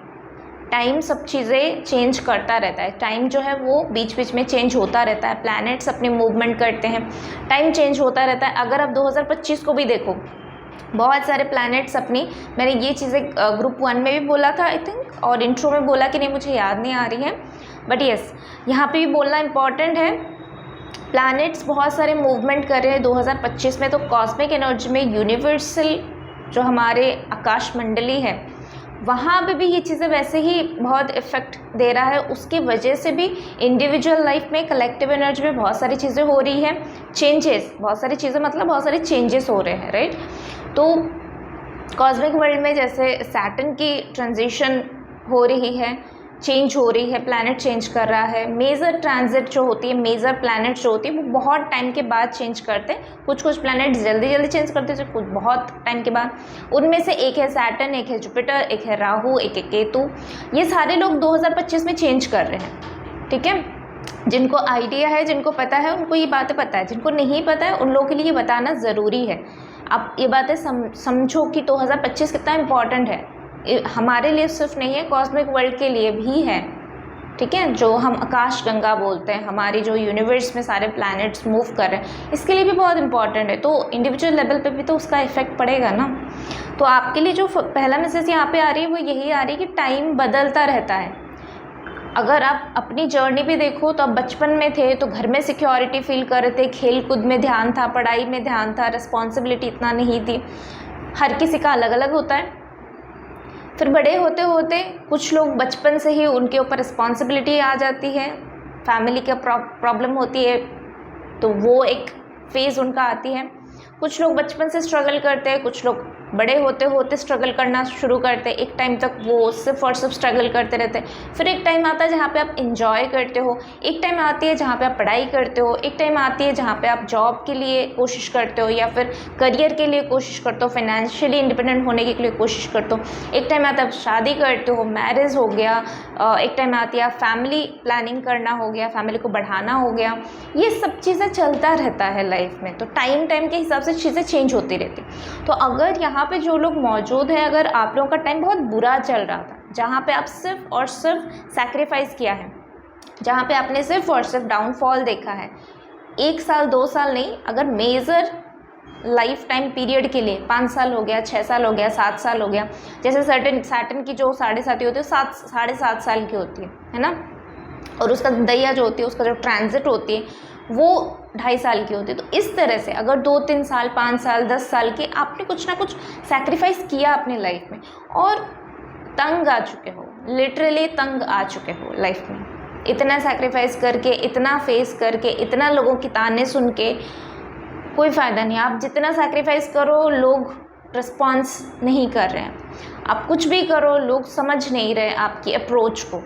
टाइम सब चीज़ें चेंज करता रहता है, टाइम जो है वो बीच बीच में चेंज होता रहता है, प्लैनेट्स अपने मूवमेंट करते हैं, टाइम चेंज होता रहता है। अगर आप 2025 को भी देखो, बहुत सारे प्लैनेट्स अपनी, मैंने ये चीज़ें ग्रुप 1 में भी बोला था आई थिंक, और इंट्रो में बोला कि नहीं मुझे याद नहीं आ रही है, बट यस यहाँ पे भी बोलना इम्पॉर्टेंट है। प्लैनेट्स बहुत सारे मूवमेंट कर रहे हैं 2025 में, तो कॉस्मिक एनर्जी में यूनिवर्सल जो हमारे आकाश मंडली है वहाँ पे भी ये चीज़ें वैसे ही बहुत इफ़ेक्ट दे रहा है। उसकी वजह से भी इंडिविजुअल लाइफ में, कलेक्टिव एनर्जी में बहुत सारी चीज़ें हो रही हैं, चेंजेस, बहुत सारी चीज़ें मतलब बहुत सारे चेंजेस हो रहे हैं, राइट। तो कॉस्मिक वर्ल्ड में जैसे सैटर्न की ट्रांजिशन हो रही है, चेंज हो रही है, प्लैनेट चेंज कर रहा है। मेजर ट्रांजिट जो होती है, मेजर प्लैनेट जो होती है वो बहुत टाइम के बाद चेंज करते हैं, कुछ कुछ प्लैनेट जल्दी जल्दी चेंज करते हैं, कुछ बहुत टाइम के बाद। उनमें से एक है सैटर्न, एक है जुपिटर, एक है राहु, एक है केतु। ये सारे लोग 2025 में चेंज कर रहे हैं, ठीक है। जिनको आइडिया है, जिनको पता है, उनको ये बातें पता है, जिनको नहीं पता है उन लोगों के लिए ये बताना ज़रूरी है। आप ये बातें समझो कि 2025 कितना इम्पॉर्टेंट है, हमारे लिए सिर्फ नहीं है, कॉस्मिक वर्ल्ड के लिए भी है, ठीक है। जो हम आकाश गंगा बोलते हैं, हमारी जो यूनिवर्स में सारे प्लैनेट्स मूव कर रहे हैं, इसके लिए भी बहुत इंपॉर्टेंट है। तो इंडिविजुअल लेवल पे भी तो उसका इफेक्ट पड़ेगा ना। तो आपके लिए जो पहला मैसेज यहाँ पे आ रही है वो यही आ रही है कि टाइम बदलता रहता है। अगर आप अपनी जर्नी भी देखो तो आप बचपन में थे तो घर में सिक्योरिटी फील कर रहे थे, खेल कूद में ध्यान था, पढ़ाई में ध्यान था, रिस्पॉन्सिबिलिटी इतना नहीं थी। हर किसी का अलग अलग होता है। फिर बड़े होते होते कुछ लोग बचपन से ही उनके ऊपर रिस्पॉन्सिबिलिटी आ जाती है, फैमिली का प्रॉब्लम होती है, तो वो एक फेज़ उनका आती है। कुछ लोग बचपन से स्ट्रगल करते हैं, कुछ लोग बड़े होते होते स्ट्रगल करना शुरू करते हैं। एक टाइम तक वो सिर्फ और सिर्फ स्ट्रगल करते रहते हैं। फिर एक टाइम आता है जहाँ पे आप इंजॉय करते हो, एक टाइम आती है जहाँ पे आप पढ़ाई करते हो, एक टाइम आती है जहाँ पे आप जॉब के लिए कोशिश करते हो या फिर करियर के लिए कोशिश करते हो, फाइनेंशियली इंडिपेंडेंट होने के लिए कोशिश करते हो। एक टाइम आता है आप शादी करते हो, मैरिज हो गया। एक टाइम आती है फैमिली प्लानिंग करना हो गया, फैमिली को बढ़ाना हो गया। ये सब चीज़ें चलता रहता है लाइफ में। तो टाइम के हिसाब से चीज़ें चेंज होती रहती। तो अगर यहाँ पे जो लोग मौजूद हैं, अगर आप लोगों का टाइम बहुत बुरा चल रहा था, जहाँ पे आप सिर्फ और सिर्फ सैक्रिफाइस किया है, जहाँ पे आपने सिर्फ और सिर्फ डाउनफॉल देखा है, 1 साल 2 साल नहीं, अगर मेजर लाइफ टाइम पीरियड के लिए 5 साल हो गया, 6 साल हो गया, 7 साल हो गया, जैसे सैटर्न की जो 7.5 होती है 7.5 साल की होती है ना, और उसका दैया जो होती है, उसका जो ट्रांजिट होती है वो 2.5 साल की होती है। तो इस तरह से अगर 2-3 साल, 5 साल, 10 साल के आपने कुछ ना कुछ सैक्रिफाइस किया अपनी लाइफ में और तंग आ चुके हो, लिटरली तंग आ चुके हो लाइफ में, इतना सैक्रिफाइस करके, इतना फेस करके, इतना लोगों की ताने सुन के कोई फ़ायदा नहीं। आप जितना सैक्रिफाइस करो लोग रिस्पॉन्स नहीं कर रहे हैं, आप कुछ भी करो लोग समझ नहीं रहे आपकी अप्रोच को।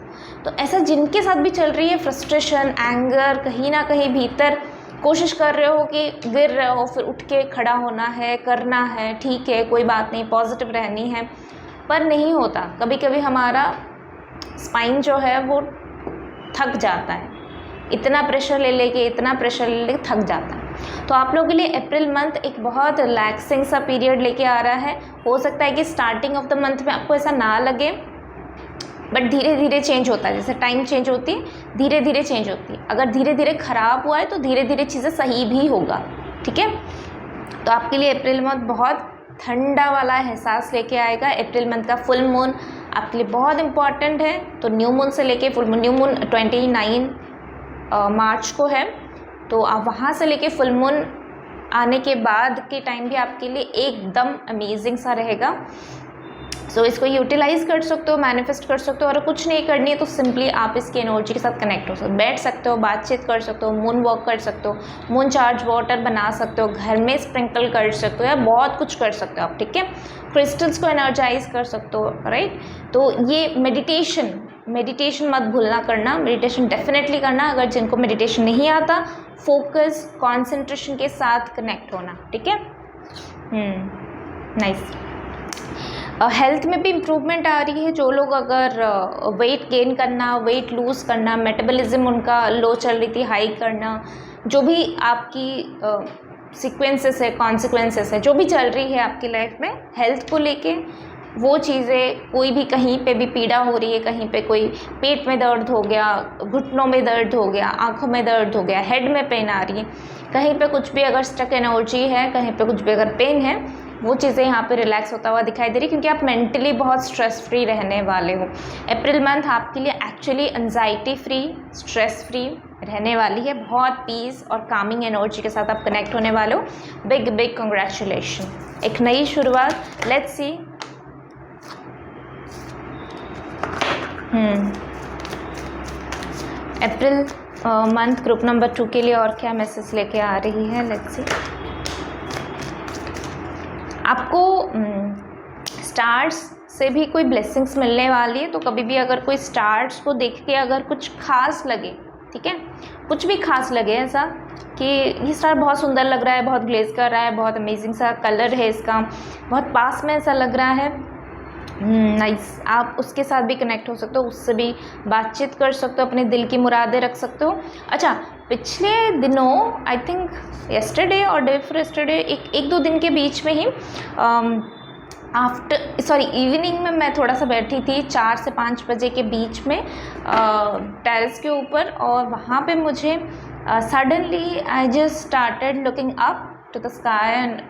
तो ऐसा जिनके साथ भी चल रही है, फ्रस्ट्रेशन, एंगर, कहीं ना कहीं भीतर कोशिश कर रहे हो कि गिर रहे हो, फिर उठ के खड़ा होना है, करना है, ठीक है कोई बात नहीं, पॉजिटिव रहनी है, पर नहीं होता। कभी कभी हमारा स्पाइन जो है वो थक जाता है, इतना प्रेशर ले लेके थक जाता है। तो आप लोगों के लिए अप्रैल मंथ एक बहुत रिलैक्सिंग सा पीरियड लेके आ रहा है। हो सकता है कि स्टार्टिंग ऑफ द मंथ में आपको ऐसा ना लगे, बट धीरे धीरे चेंज होता है, जैसे टाइम चेंज होती है धीरे धीरे चेंज होती है। अगर धीरे धीरे ख़राब हुआ है तो धीरे धीरे चीज़ें सही भी होगा, ठीक है। तो आपके लिए अप्रैल मंथ बहुत ठंडा वाला एहसास लेके आएगा। अप्रैल मंथ का फुल मून आपके लिए बहुत इंपॉर्टेंट है। तो न्यू मून से लेके फुल मून, न्यू मून 29 मार्च को है, तो आप वहाँ से लेके फुल मून आने के बाद के टाइम भी आपके लिए एकदम अमेजिंग सा रहेगा। सो इसको यूटिलाइज़ कर सकते हो, मैनिफेस्ट कर सकते हो। और कुछ नहीं करनी है तो सिंपली आप इसकी एनर्जी के साथ कनेक्ट हो सकते हो, बैठ सकते हो, बातचीत कर सकते हो, मून वॉक कर सकते हो, मून चार्ज वाटर बना सकते हो, घर में स्प्रिंकल कर सकते हो, या बहुत कुछ कर सकते हो आप, ठीक है। क्रिस्टल्स को एनर्जाइज कर सकते हो, राइट। तो ये मेडिटेशन मेडिटेशन मत भूलना करना, मेडिटेशन डेफिनेटली करना। अगर जिनको मेडिटेशन नहीं आता, फोकस कंसंट्रेशन के साथ कनेक्ट होना, ठीक है। नाइस। हेल्थ में भी इम्प्रूवमेंट आ रही है। जो लोग अगर वेट गेन करना, वेट लूज़ करना, मेटाबॉलिज्म उनका लो चल रही थी, हाई करना, जो भी आपकी सीक्वेंसेस है, कॉन्सिक्वेंसेस है, जो भी चल रही है आपकी लाइफ में हेल्थ को लेके, वो चीज़ें, कोई भी कहीं पे भी पीड़ा हो रही है, कहीं पे कोई पेट में दर्द हो गया, घुटनों में दर्द हो गया, आँखों में दर्द हो गया, हेड में पेन आ रही है, कहीं पे कुछ भी अगर स्टक एनर्जी है, कहीं पे कुछ भी अगर पेन है, वो चीज़ें यहाँ पे रिलैक्स होता हुआ दिखाई दे रही है, क्योंकि आप मेंटली बहुत स्ट्रेस फ्री रहने वाले हो। अप्रैल मंथ आपके लिए actually anxiety free, stress free रहने वाली है। बहुत पीस और कामिंग एनर्जी के साथ आप कनेक्ट होने वाले हो। बिग बिग कंग्रेचुलेशन, एक नई शुरुआत। Let's see April month group number 2 के लिए और क्या मैसेज लेके आ रही है। लेट्स सी, आपको स्टार्स से भी कोई ब्लेसिंग्स मिलने वाली है। तो कभी भी अगर कोई स्टार्स को देख के अगर कुछ खास लगे, ठीक है, कुछ भी खास लगे ऐसा कि ये स्टार बहुत सुंदर लग रहा है, बहुत ग्लेज कर रहा है, बहुत अमेजिंग सा कलर है इसका, बहुत पास में ऐसा लग रहा है, नाइस, आप उसके साथ भी कनेक्ट हो सकते हो, उससे भी बातचीत कर सकते हो, अपने दिल की मुरादें रख सकते हो। अच्छा, पिछले दिनों आई थिंक येस्टरडे और डे फॉर येस्टरडे, एक दो दिन के बीच में ही इवनिंग में मैं थोड़ा सा बैठी थी 4 से 5 बजे के बीच में टेरेस के ऊपर, और वहाँ पे मुझे suddenly I just started looking up to the sky and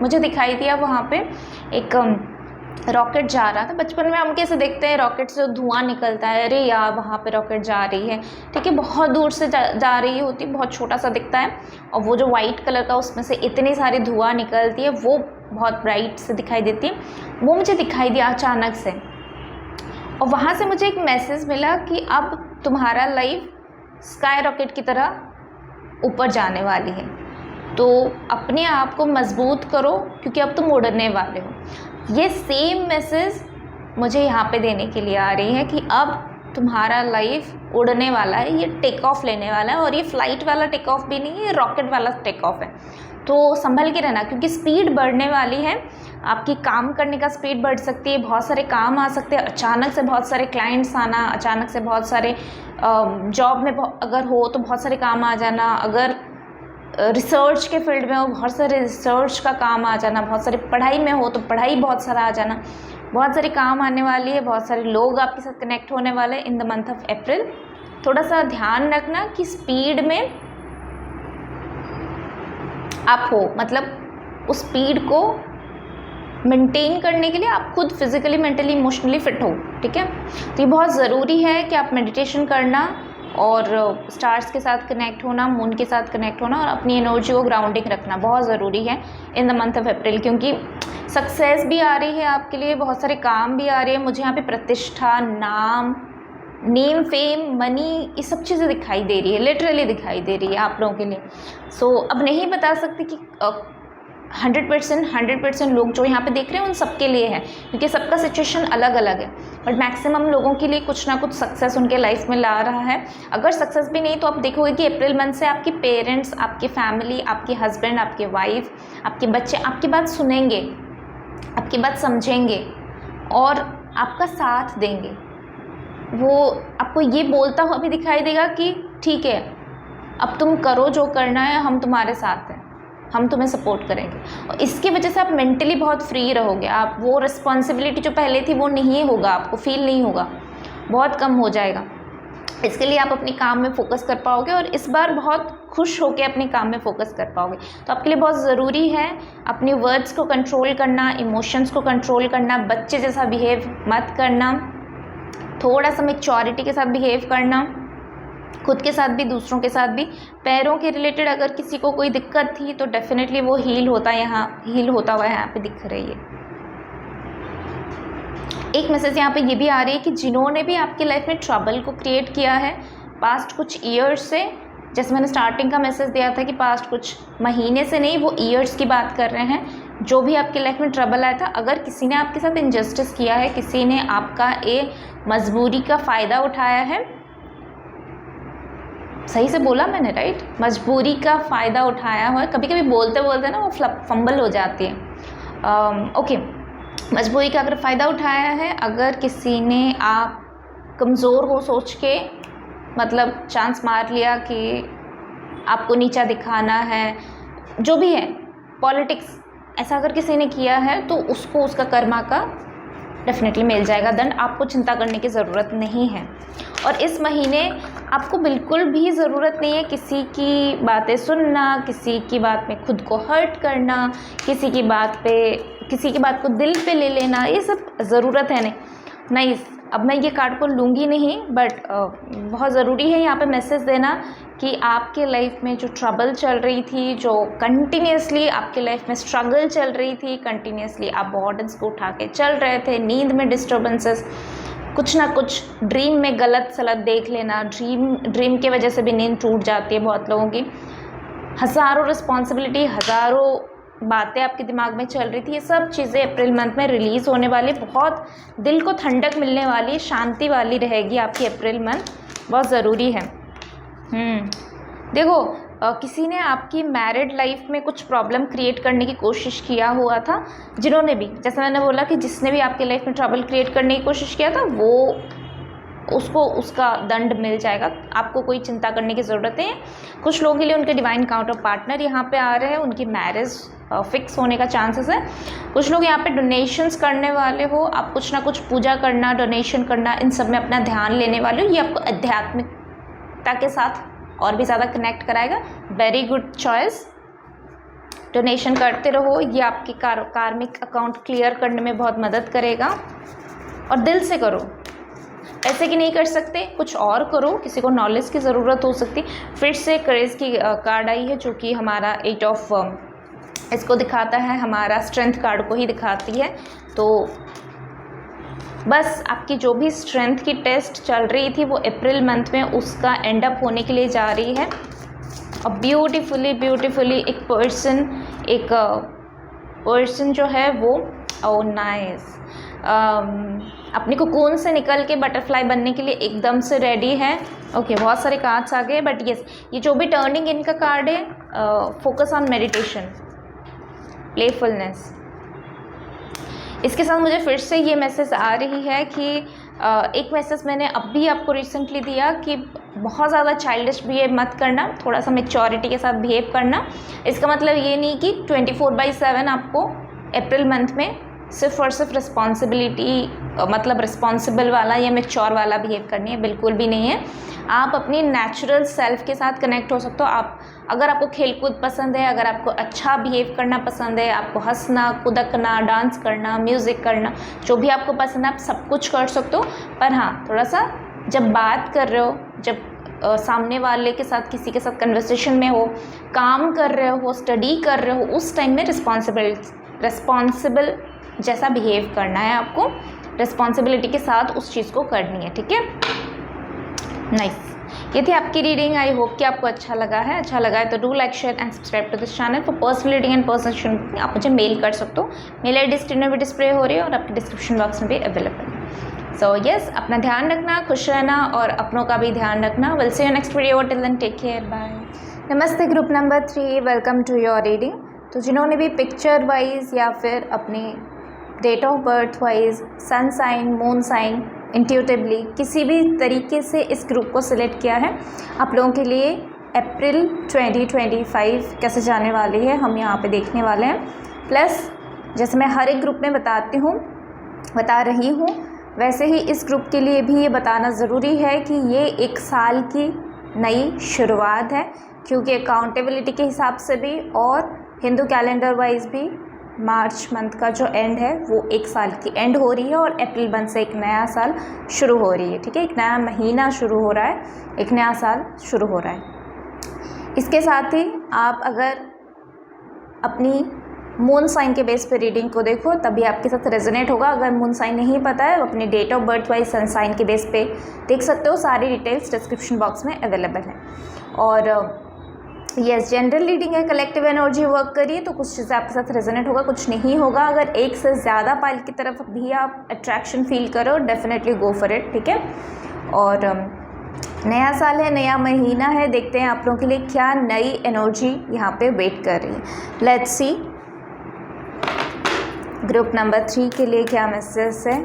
मुझे दिखाई दिया वहाँ पे एक रॉकेट जा रहा था। बचपन में हम कैसे देखते हैं रॉकेट से धुआं निकलता है, अरे यार वहाँ पे रॉकेट जा रही है, ठीक है, बहुत दूर से जा रही होती, बहुत छोटा सा दिखता है, और वो जो वाइट कलर का उसमें से इतनी सारी धुआं निकलती है, वो बहुत ब्राइट से दिखाई देती है। वो मुझे दिखाई दिया अचानक से, और वहाँ से मुझे एक मैसेज मिला कि अब तुम्हारा लाइफ स्काई रॉकेट की तरह ऊपर जाने वाली है, तो अपने आप को मजबूत करो क्योंकि अब तुम उड़ने वाले हो। ये सेम मैसेज मुझे यहाँ पे देने के लिए आ रही है कि अब तुम्हारा लाइफ उड़ने वाला है, ये टेक ऑफ लेने वाला है, और ये फ्लाइट वाला टेक ऑफ भी नहीं है, ये रॉकेट वाला टेक ऑफ है। तो संभल के रहना, क्योंकि स्पीड बढ़ने वाली है, आपकी काम करने का स्पीड बढ़ सकती है, बहुत सारे काम आ सकते हैं, अचानक से बहुत सारे क्लाइंट्स आना, अचानक से बहुत सारे जॉब में अगर हो तो बहुत सारे काम आ जाना, अगर रिसर्च के फील्ड में हो बहुत सारे रिसर्च का काम आ जाना, बहुत सारी पढ़ाई में हो तो पढ़ाई बहुत सारा आ जाना, बहुत सारे काम आने वाली है, बहुत सारे लोग आपके साथ कनेक्ट होने वाले इन द मंथ ऑफ अप्रैल। थोड़ा सा ध्यान रखना कि स्पीड में आप हो, मतलब उस स्पीड को मेंटेन करने के लिए आप खुद फिजिकली, मेंटली, इमोशनली फिट हो, ठीक है। तो ये बहुत ज़रूरी है कि आप मेडिटेशन करना और स्टार्स के साथ कनेक्ट होना, मून के साथ कनेक्ट होना, और अपनी एनर्जी को ग्राउंडिंग रखना बहुत ज़रूरी है इन द मंथ ऑफ अप्रैल, क्योंकि सक्सेस भी आ रही है आपके लिए, बहुत सारे काम भी आ रहे हैं। मुझे यहाँ पे प्रतिष्ठा, नेम, फेम, मनी, ये सब चीज़ें दिखाई दे रही है, लिटरली दिखाई दे रही है आप लोगों के लिए। सो अब नहीं बता सकती कि 100% लोग जो यहाँ पे देख रहे हैं उन सबके लिए है, क्योंकि सबका सिचुएशन अलग अलग है, बट मैक्सिमम लोगों के लिए कुछ ना कुछ सक्सेस उनके लाइफ में ला रहा है। अगर सक्सेस भी नहीं तो आप देखोगे कि अप्रैल मंथ से आपके पेरेंट्स, आपकी फैमिली, आपके हस्बैंड, आपके वाइफ, आपके बच्चे आपकी बात सुनेंगे, आपकी बात समझेंगे और आपका साथ देंगे। वो आपको ये बोलता हुआ भी दिखाई देगा कि ठीक है, अब तुम करो जो करना है, हम तुम्हारे साथ हैं, हम तुम्हें सपोर्ट करेंगे। और इसकी वजह से आप मेंटली बहुत फ्री रहोगे। आप वो रिस्पॉन्सिबिलिटी जो पहले थी वो नहीं होगा, आपको फील नहीं होगा, बहुत कम हो जाएगा। इसके लिए आप अपने काम में फोकस कर पाओगे और इस बार बहुत खुश होकर अपने काम में फोकस कर पाओगे। तो आपके लिए बहुत ज़रूरी है अपने वर्ड्स को कंट्रोल करना, इमोशंस को कंट्रोल करना, बच्चे जैसा बिहेव मत करना, थोड़ा सा मैच्योरिटी के साथ बिहेव करना, खुद के साथ भी दूसरों के साथ भी। पैरों के रिलेटेड अगर किसी को कोई दिक्कत थी तो डेफिनेटली वो हील होता हुआ यहाँ पे दिख रही है। एक मैसेज यहाँ पे ये भी आ रही है कि जिन्होंने भी आपकी लाइफ में ट्रबल को क्रिएट किया है पास्ट कुछ ईयर्स से, जैसे मैंने स्टार्टिंग का मैसेज दिया था कि पास्ट कुछ महीने से नहीं, वो ईयर्स की बात कर रहे हैं, जो भी आपकी लाइफ में ट्रबल आया था, अगर किसी ने आपके साथ इनजस्टिस किया है, किसी ने आपका मजबूरी का फ़ायदा उठाया है, सही से बोला मैंने राइट, मजबूरी का फ़ायदा उठाया हुआ है। कभी कभी बोलते बोलते ना वो फंबल हो जाती है। ओके, मजबूरी का अगर फ़ायदा उठाया है, अगर किसी ने आप कमज़ोर हो सोच के मतलब चांस मार लिया कि आपको नीचा दिखाना है, जो भी है पॉलिटिक्स, ऐसा अगर किसी ने किया है तो उसको उसका कर्मा का डेफिनेटली मिल जाएगा दंड। आपको चिंता करने की ज़रूरत नहीं है। और इस महीने आपको बिल्कुल भी ज़रूरत नहीं है किसी की बातें सुनना, किसी की बात में खुद को हर्ट करना, किसी की बात को दिल पे ले लेना, ये सब ज़रूरत है नहीं। अब मैं ये कार्ड को लूँगी नहीं, बट बहुत ज़रूरी है यहाँ पे मैसेज देना कि आपके लाइफ में जो ट्रबल चल रही थी, जो कंटिन्यूसली आपके लाइफ में स्ट्रगल चल रही थी, कंटिन्यूसली आप बॉर्डर्स को उठा के चल रहे थे, नींद में डिस्टर्बेंसेस, कुछ ना कुछ ड्रीम में गलत सलत देख लेना, ड्रीम की वजह से भी नींद टूट जाती है बहुत लोगों की, हज़ारों रिस्पॉन्सिबिलिटी, हज़ारों बातें आपके दिमाग में चल रही थी, ये सब चीज़ें अप्रैल मंथ में रिलीज़ होने वाली, बहुत दिल को ठंडक मिलने वाली, शांति वाली रहेगी आपकी अप्रैल मंथ, बहुत ज़रूरी है। देखो, किसी ने आपकी मैरिड लाइफ में कुछ प्रॉब्लम क्रिएट करने की कोशिश किया हुआ था, जिन्होंने भी, जैसे मैंने बोला कि जिसने भी आपकी लाइफ में ट्रबल क्रिएट करने की कोशिश किया था, वो उसको उसका दंड मिल जाएगा। आपको कोई चिंता करने की ज़रूरत नहीं है। कुछ लोगों के लिए उनके डिवाइन काउंटर पार्टनर यहाँ पे आ रहे हैं, उनकी मैरिज फिक्स होने का चांसेस है। कुछ लोग यहाँ पे डोनेशंस करने वाले हो, आप कुछ ना कुछ पूजा करना, डोनेशन करना, इन सब में अपना ध्यान लेने वाले हो। ये आपको आध्यात्मिकता के साथ और भी ज़्यादा कनेक्ट कराएगा। Very good choice. डोनेशन करते रहो, ये आपकी कार्मिक अकाउंट क्लियर करने में बहुत मदद करेगा। और दिल से करो, ऐसे कि नहीं कर सकते, कुछ और करो। किसी को नॉलेज की ज़रूरत हो सकती। फिर से करेज की कार्ड आई है, जो कि हमारा 8 ऑफ इसको दिखाता है, हमारा स्ट्रेंथ कार्ड को ही दिखाती है। तो बस आपकी जो भी स्ट्रेंथ की टेस्ट चल रही थी वो अप्रैल मंथ में उसका एंड अप होने के लिए जा रही है। और ब्यूटीफुली एक पर्सन जो है वो नाइस अपनी कोकून से निकल के बटरफ्लाई बनने के लिए एकदम से रेडी है। ओके, बहुत सारे कार्ड्स आ गए, बट यस, ये जो भी टर्निंग इनका कार्ड है, फोकस ऑन मेडिटेशन, प्लेफुलनेस। इसके साथ मुझे फिर से ये मैसेज आ रही है कि एक मैसेज मैंने अभी आपको रिसेंटली दिया कि बहुत ज़्यादा चाइल्डिश बिहेव मत करना, थोड़ा सा मैच्योरिटी के साथ बिहेव करना। इसका मतलब ये नहीं कि 24/7 आपको अप्रैल मंथ में सिर्फ और सिर्फ रिस्पॉन्सिबिलिटी मतलब रिस्पॉन्सिबल वाला या मैच्योर वाला बिहेव करनी है, बिल्कुल भी नहीं है। आप अपनी नेचुरल सेल्फ के साथ कनेक्ट हो सकते हो। आप अगर आपको खेलकूद पसंद है, अगर आपको अच्छा बिहेव करना पसंद है, आपको हंसना, कुदकना, डांस करना, म्यूज़िक करना, जो भी आपको पसंद है, आप सब कुछ कर सकते हो। पर हाँ, थोड़ा सा जब बात कर रहे हो, जब सामने वाले के साथ किसी के साथ कन्वर्सेशन में हो, काम कर रहे हो, स्टडी कर रहे हो, उस टाइम में रिस्पॉन्सिबल जैसा बिहेव करना है आपको, रिस्पॉन्सिबिलिटी के साथ उस चीज़ को करनी है, ठीक है। नाइस, ये थी आपकी रीडिंग। आई होप कि आपको अच्छा लगा है। अच्छा लगा है तो do like, share and subscribe to this channel. For personal reading and personal आप मुझे मेल कर सकते हो। मेल आई डी स्क्रीन में भी डिस्प्ले हो रही है और आपके डिस्क्रिप्शन बॉक्स में भी अवेलेबल है। सो यस, अपना ध्यान रखना, खुश रहना और अपनों का भी ध्यान रखना। Will see you next video, till then take care, bye. नमस्ते group number 3, welcome to your reading. तो जिन्होंने भी पिक्चर वाइज या फिर अपने date of birth wise, sun sign, moon sign, intuitively किसी भी तरीके से इस ग्रुप को सिलेक्ट किया है, आप लोगों के लिए अप्रैल 2025 कैसे जाने वाली है हम यहाँ पे देखने वाले हैं। प्लस जैसे मैं हर एक ग्रुप में बता रही हूँ, वैसे ही इस ग्रुप के लिए भी ये बताना ज़रूरी है कि ये एक साल की नई शुरुआत है, क्योंकि अकाउंटेबिलिटी के हिसाब से भी और हिंदू कैलेंडर वाइज भी मार्च मंथ का जो एंड है वो एक साल की एंड हो रही है और अप्रैल मंथ से एक नया साल शुरू हो रही है, ठीक है। एक नया महीना शुरू हो रहा है, एक नया साल शुरू हो रहा है। इसके साथ ही आप अगर अपनी मून साइन के बेस पे रीडिंग को देखो तभी आपके साथ रेजोनेट होगा। अगर मून साइन नहीं पता है, अपने date of birth wise sun sign के बेस पे देख सकते हो। सारी डिटेल्स डिस्क्रिप्शन बॉक्स में अवेलेबल है। और यस, जनरल रीडिंग है, कलेक्टिव एनर्जी वर्क करिए तो कुछ चीज़ें आपके साथ रेजोनेट होगा, कुछ नहीं होगा। अगर एक से ज़्यादा पाइल की तरफ भी आप अट्रैक्शन फील करो, डेफिनेटली गो फॉर इट, ठीक है। और नया साल है, नया महीना है, देखते हैं आप लोगों के लिए क्या नई एनर्जी यहाँ पे वेट कर रही है। लेट्स सी ग्रुप नंबर 3 के लिए क्या मैसेज है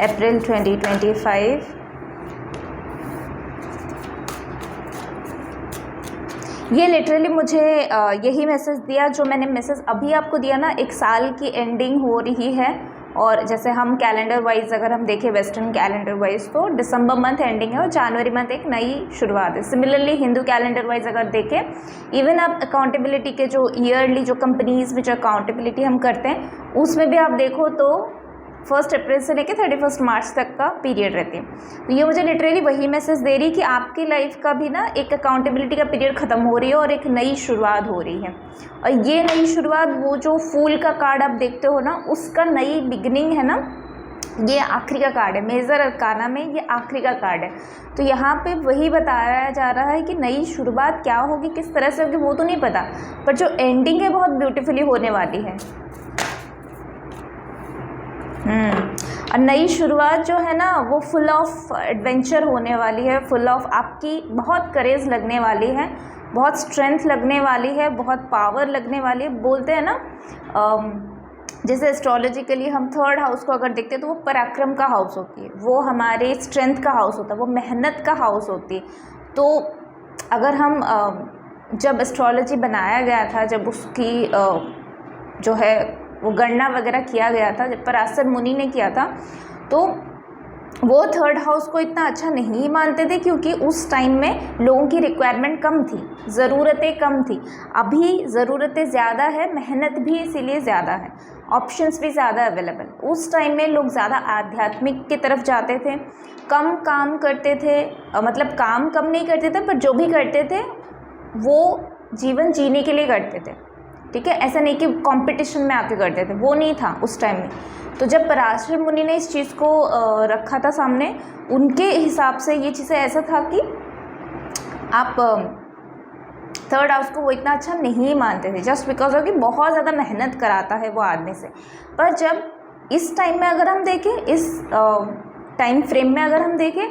अप्रैल 2025। ये लिटरली मुझे यही मैसेज दिया जो मैंने मैसेज अभी आपको दिया ना, एक साल की एंडिंग हो रही है। और जैसे हम कैलेंडर वाइज अगर हम देखें वेस्टर्न कैलेंडर वाइज तो दिसंबर मंथ एंडिंग है और जनवरी मंथ एक नई शुरुआत है। सिमिलरली हिंदू कैलेंडर वाइज अगर देखें, इवन आप अकाउंटेबिलिटी के जो ईयरली जो कंपनीज में जो अकाउंटेबिलिटी हम करते हैं उसमें भी आप देखो तो 1 अप्रैल से लेकर 31 मार्च तक का पीरियड रहती है। तो ये मुझे लिटरली वही मैसेज दे रही है कि आपकी लाइफ का भी ना एक अकाउंटेबिलिटी का पीरियड ख़त्म हो रही है और एक नई शुरुआत हो रही है। और ये नई शुरुआत, वो जो फूल का कार्ड आप देखते हो ना, उसका नई बिगनिंग है ना, ये आखिरी का कार्ड है। मेजर अरकाना में ये आखिरी का कार्ड है। तो यहाँ पे वही बताया जा रहा है कि नई शुरुआत क्या होगी, किस तरह से होगी वो तो नहीं पता, पर जो एंडिंग है बहुत ब्यूटीफुली होने वाली है। और नई शुरुआत जो है ना वो फुल ऑफ एडवेंचर होने वाली है, फुल ऑफ आपकी बहुत करेज लगने वाली है, बहुत स्ट्रेंथ लगने वाली है, बहुत पावर लगने वाली है। बोलते हैं ना जैसे एस्ट्रोलॉजिकली हम 3rd हाउस को अगर देखते हैं तो वो पराक्रम का हाउस होती है, वो हमारे स्ट्रेंथ का हाउस होता है, वो मेहनत का हाउस होती है। तो अगर हम जब एस्ट्रोलॉजी बनाया गया था, जब उसकी जो है वो गणना वगैरह किया गया था, जब पराशर मुनि ने किया था, तो वो 3rd हाउस को इतना अच्छा नहीं मानते थे क्योंकि उस टाइम में लोगों की रिक्वायरमेंट कम थी, ज़रूरतें कम थी। अभी ज़रूरतें ज़्यादा है, मेहनत भी इसीलिए ज़्यादा है, ऑप्शंस भी ज़्यादा अवेलेबल। उस टाइम में लोग ज़्यादा आध्यात्मिक की तरफ जाते थे, कम काम करते थे, मतलब काम कम नहीं करते थे, पर जो भी करते थे वो जीवन जीने के लिए करते थे, ठीक है। ऐसा नहीं कि कंपटीशन में आके करते थे, वो नहीं था उस टाइम में। तो जब पराशर मुनि ने इस चीज़ को रखा था सामने, उनके हिसाब से ये चीज़ें ऐसा था कि आप 3rd हाउस को वो इतना अच्छा नहीं मानते थे, जस्ट बिकॉज ऑफ कि बहुत ज़्यादा मेहनत कराता है वो आदमी से। पर जब इस टाइम में अगर हम देखें, इस टाइम फ्रेम में अगर हम देखें,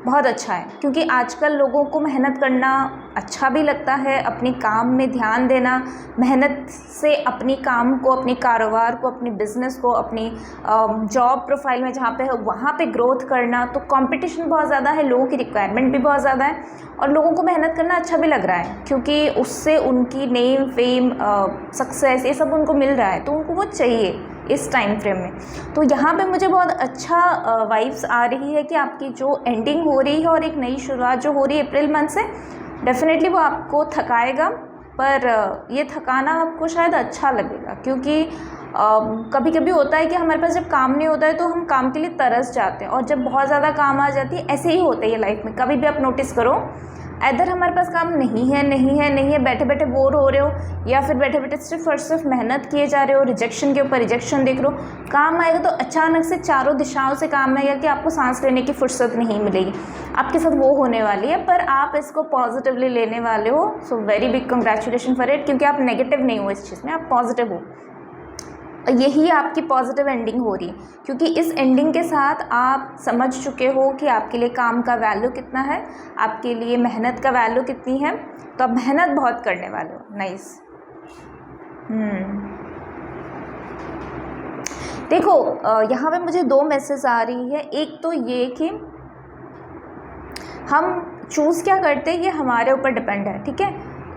बहुत अच्छा है, क्योंकि आजकल लोगों को मेहनत करना अच्छा भी लगता है, अपनी काम में ध्यान देना, मेहनत से अपनी काम को, अपने कारोबार को, अपनी बिज़नेस को, अपनी जॉब प्रोफाइल में जहाँ पे है वहाँ पे ग्रोथ करना। तो कंपटीशन बहुत ज़्यादा है, लोगों की रिक्वायरमेंट भी बहुत ज़्यादा है और लोगों को मेहनत करना अच्छा भी लग रहा है क्योंकि उससे उनकी नेम, फेम, सक्सेस ये सब उनको मिल रहा है, तो उनको वो चाहिए इस टाइम फ्रेम में। तो यहाँ पे मुझे बहुत अच्छा वाइब्स आ रही है कि आपकी जो एंडिंग हो रही है और एक नई शुरुआत जो हो रही है अप्रैल मंथ से, डेफिनेटली वो आपको थकाएगा, पर ये थकाना आपको शायद अच्छा लगेगा क्योंकि कभी कभी होता है कि हमारे पास जब काम नहीं होता है तो हम काम के लिए तरस जाते हैं, और जब बहुत ज़्यादा काम आ जाती है, ऐसे ही होता है लाइफ में। कभी भी आप नोटिस करो, इधर हमारे पास काम नहीं है, बैठे बैठे बोर हो रहे हो, या फिर बैठे बैठे सिर्फ और सिर्फ मेहनत किए जा रहे हो, रिजेक्शन के ऊपर रिजेक्शन देख रहे हो। काम आएगा तो अचानक से चारों दिशाओं से काम आएगा कि आपको सांस लेने की फुर्सत नहीं मिलेगी, आपके साथ वो होने वाली है, पर आप इसको पॉजिटिवली लेने वाले हो। So very big congratulation for it, क्योंकि आप नेगेटिव नहीं हो इस चीज़ में, आप पॉजिटिव हो। यही आपकी पॉजिटिव एंडिंग हो रही है क्योंकि इस एंडिंग के साथ आप समझ चुके हो कि आपके लिए काम का वैल्यू कितना है, आपके लिए मेहनत का वैल्यू कितनी है। तो आप मेहनत बहुत करने वाले हो। नाइस। देखो यहाँ पे मुझे 2 मैसेज आ रही है। एक तो ये कि हम चूज़ क्या करते हैं ये हमारे ऊपर डिपेंड है, ठीक है।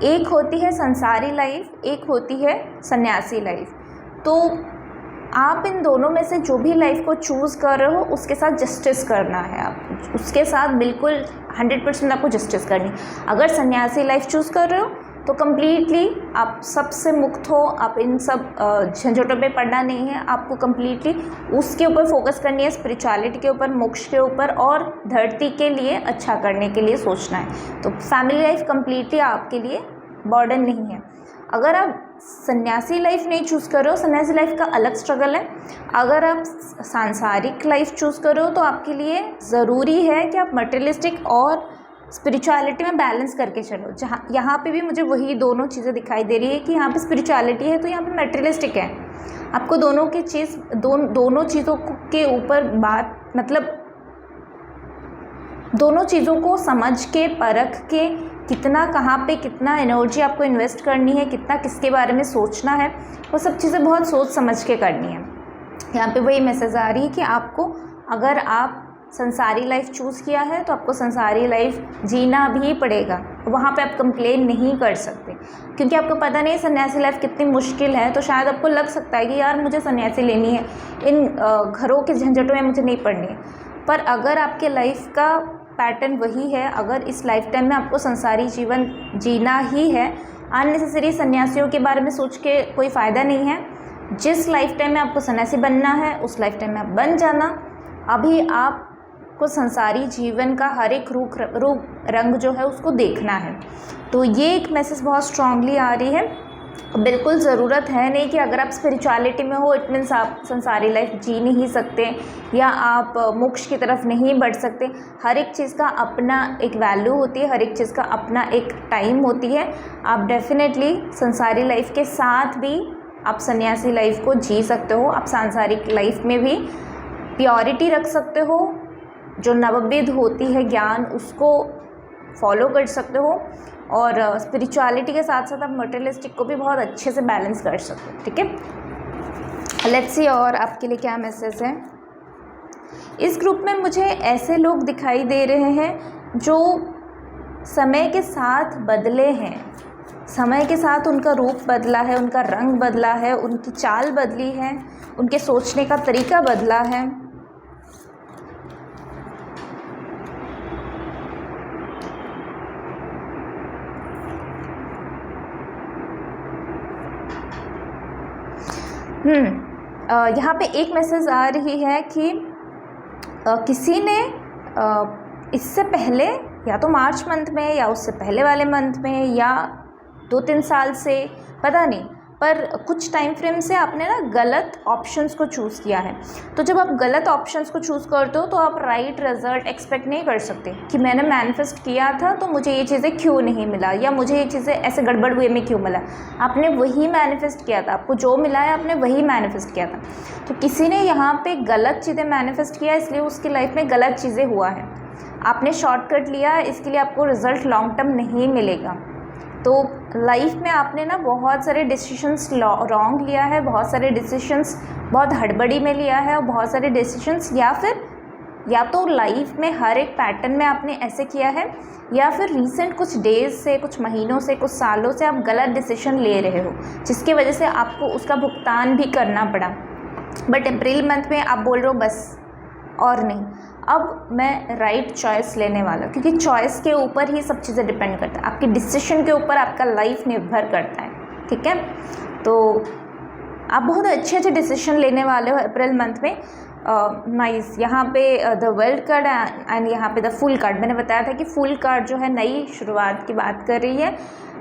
एक होती है संसारी लाइफ, एक होती है सन्यासी लाइफ। तो आप इन दोनों में से जो भी लाइफ को चूज़ कर रहे हो उसके साथ जस्टिस करना है, आप उसके साथ बिल्कुल 100% आपको जस्टिस करनी। अगर सन्यासी लाइफ चूज़ कर रहे हो तो कम्प्लीटली आप सबसे मुक्त हो, आप इन सब झंझटों पे पड़ना नहीं है, आपको कम्प्लीटली उसके ऊपर फोकस करनी है, स्पिरिचुअलिटी के ऊपर, मोक्ष के ऊपर, और धरती के लिए अच्छा करने के लिए सोचना है। तो फैमिली लाइफ कम्प्लीटली आपके लिए बर्डन नहीं है। अगर आप सन्यासी लाइफ नहीं चूज़ करो, सन्यासी लाइफ का अलग स्ट्रगल है। अगर आप सांसारिक लाइफ चूज़ करो तो आपके लिए ज़रूरी है कि आप मटेरियलिस्टिक और स्पिरिचुअलिटी में बैलेंस करके चलो। जहाँ यहाँ पे भी मुझे वही दोनों चीज़ें दिखाई दे रही है कि यहाँ पे स्पिरिचुअलिटी है तो यहाँ पे मटेरियलिस्टिक है। आपको दोनों की चीज़ दोनों चीज़ों के ऊपर बात मतलब दोनों चीज़ों को समझ के परख के कितना कहाँ पे कितना एनर्जी आपको इन्वेस्ट करनी है, कितना किसके बारे में सोचना है, वो सब चीज़ें बहुत सोच समझ के करनी है। यहाँ पे वही मैसेज आ रही है कि आपको अगर आप संसारी लाइफ चूज़ किया है तो आपको संसारी लाइफ जीना भी पड़ेगा। वहाँ पे आप कंप्लेन नहीं कर सकते क्योंकि आपको पता नहीं सन्यासी लाइफ कितनी मुश्किल है। तो शायद आपको लग सकता है कि यार मुझे सन्यासी लेनी है, इन घरों के झंझटों में मुझे नहीं पड़नी है। पर अगर आपके लाइफ का पैटर्न वही है, अगर इस लाइफ टाइम में आपको संसारी जीवन जीना ही है, अननेसेसरी सन्यासियों के बारे में सोच के कोई फ़ायदा नहीं है। जिस लाइफ टाइम में आपको सन्यासी बनना है उस लाइफ टाइम में आप बन जाना। अभी आपको संसारी जीवन का हर एक रूप रंग जो है उसको देखना है। तो ये एक मैसेज बहुत स्ट्रांगली आ रही है। बिल्कुल ज़रूरत है नहीं कि अगर आप स्पिरिचुअलिटी में हो इट मीन्स आप संसारी लाइफ जी नहीं सकते या आप मोक्ष की तरफ नहीं बढ़ सकते। हर एक चीज़ का अपना एक वैल्यू होती है, हर एक चीज़ का अपना एक टाइम होती है। आप डेफिनेटली संसारी लाइफ के साथ भी आप सन्यासी लाइफ को जी सकते हो। आप सांसारिक लाइफ में भी प्योरिटी रख सकते हो, जो नवविध होती है ज्ञान उसको फॉलो कर सकते हो, और स्पिरिचुअलिटी के साथ साथ आप मटेरियलिस्टिक को भी बहुत अच्छे से बैलेंस कर सकते हो। ठीक है, लेट्स सी और आपके लिए क्या मैसेज है। इस ग्रुप में मुझे ऐसे लोग दिखाई दे रहे हैं जो समय के साथ बदले हैं, समय के साथ उनका रूप बदला है, उनका रंग बदला है, उनकी चाल बदली है, उनके सोचने का तरीका बदला है। यहाँ पे एक मैसेज आ रही है कि किसी ने इससे पहले या तो मार्च मंथ में या उससे पहले वाले मंथ में या 2-3 साल से पता नहीं, पर कुछ टाइम फ्रेम से आपने ना गलत ऑप्शंस को चूज़ किया है। तो जब आप गलत ऑप्शंस को चूज़ करते हो तो आप राइट रिजल्ट एक्सपेक्ट नहीं कर सकते कि मैंने मैनिफेस्ट किया था तो मुझे ये चीज़ें क्यों नहीं मिला या मुझे ये चीज़ें ऐसे गड़बड़ वे में क्यों मिला। आपने वही मैनिफेस्ट किया था, आपको जो मिला है आपने वही मैनिफेस्ट किया था। तो किसी ने यहाँ पे गलत चीज़ें मैनिफेस्ट किया इसलिए उसकी लाइफ में गलत चीज़ें हुआ है। आपने शॉर्टकट लिया इसके लिए आपको रिज़ल्ट लॉन्ग टर्म नहीं मिलेगा। तो लाइफ में आपने ना बहुत सारे डिसीशंस रॉन्ग लिया है, बहुत सारे डिसीशंस बहुत हड़बड़ी में लिया है, और बहुत सारे डिसीशंस या तो लाइफ में हर एक पैटर्न में आपने ऐसे किया है या फिर रिसेंट कुछ डेज से, कुछ महीनों से, कुछ सालों से आप गलत डिसीजन ले रहे हो जिसकी वजह से आपको उसका भुगतान भी करना पड़ा। बट अप्रैल मंथ में आप बोल रहे हो बस और नहीं, अब मैं राइट चॉइस लेने वाला हूँ, क्योंकि चॉइस के ऊपर ही सब चीज़ें डिपेंड करता है, आपकी डिसीजन के ऊपर आपका लाइफ निर्भर करता है। ठीक है, तो आप बहुत अच्छे अच्छे डिसीजन लेने वाले हो अप्रैल मंथ में। नाइस, यहाँ पे द वर्ल्ड कार्ड एंड यहाँ पे द फुल कार्ड। मैंने बताया था कि फुल कार्ड जो है नई शुरुआत की बात कर रही है,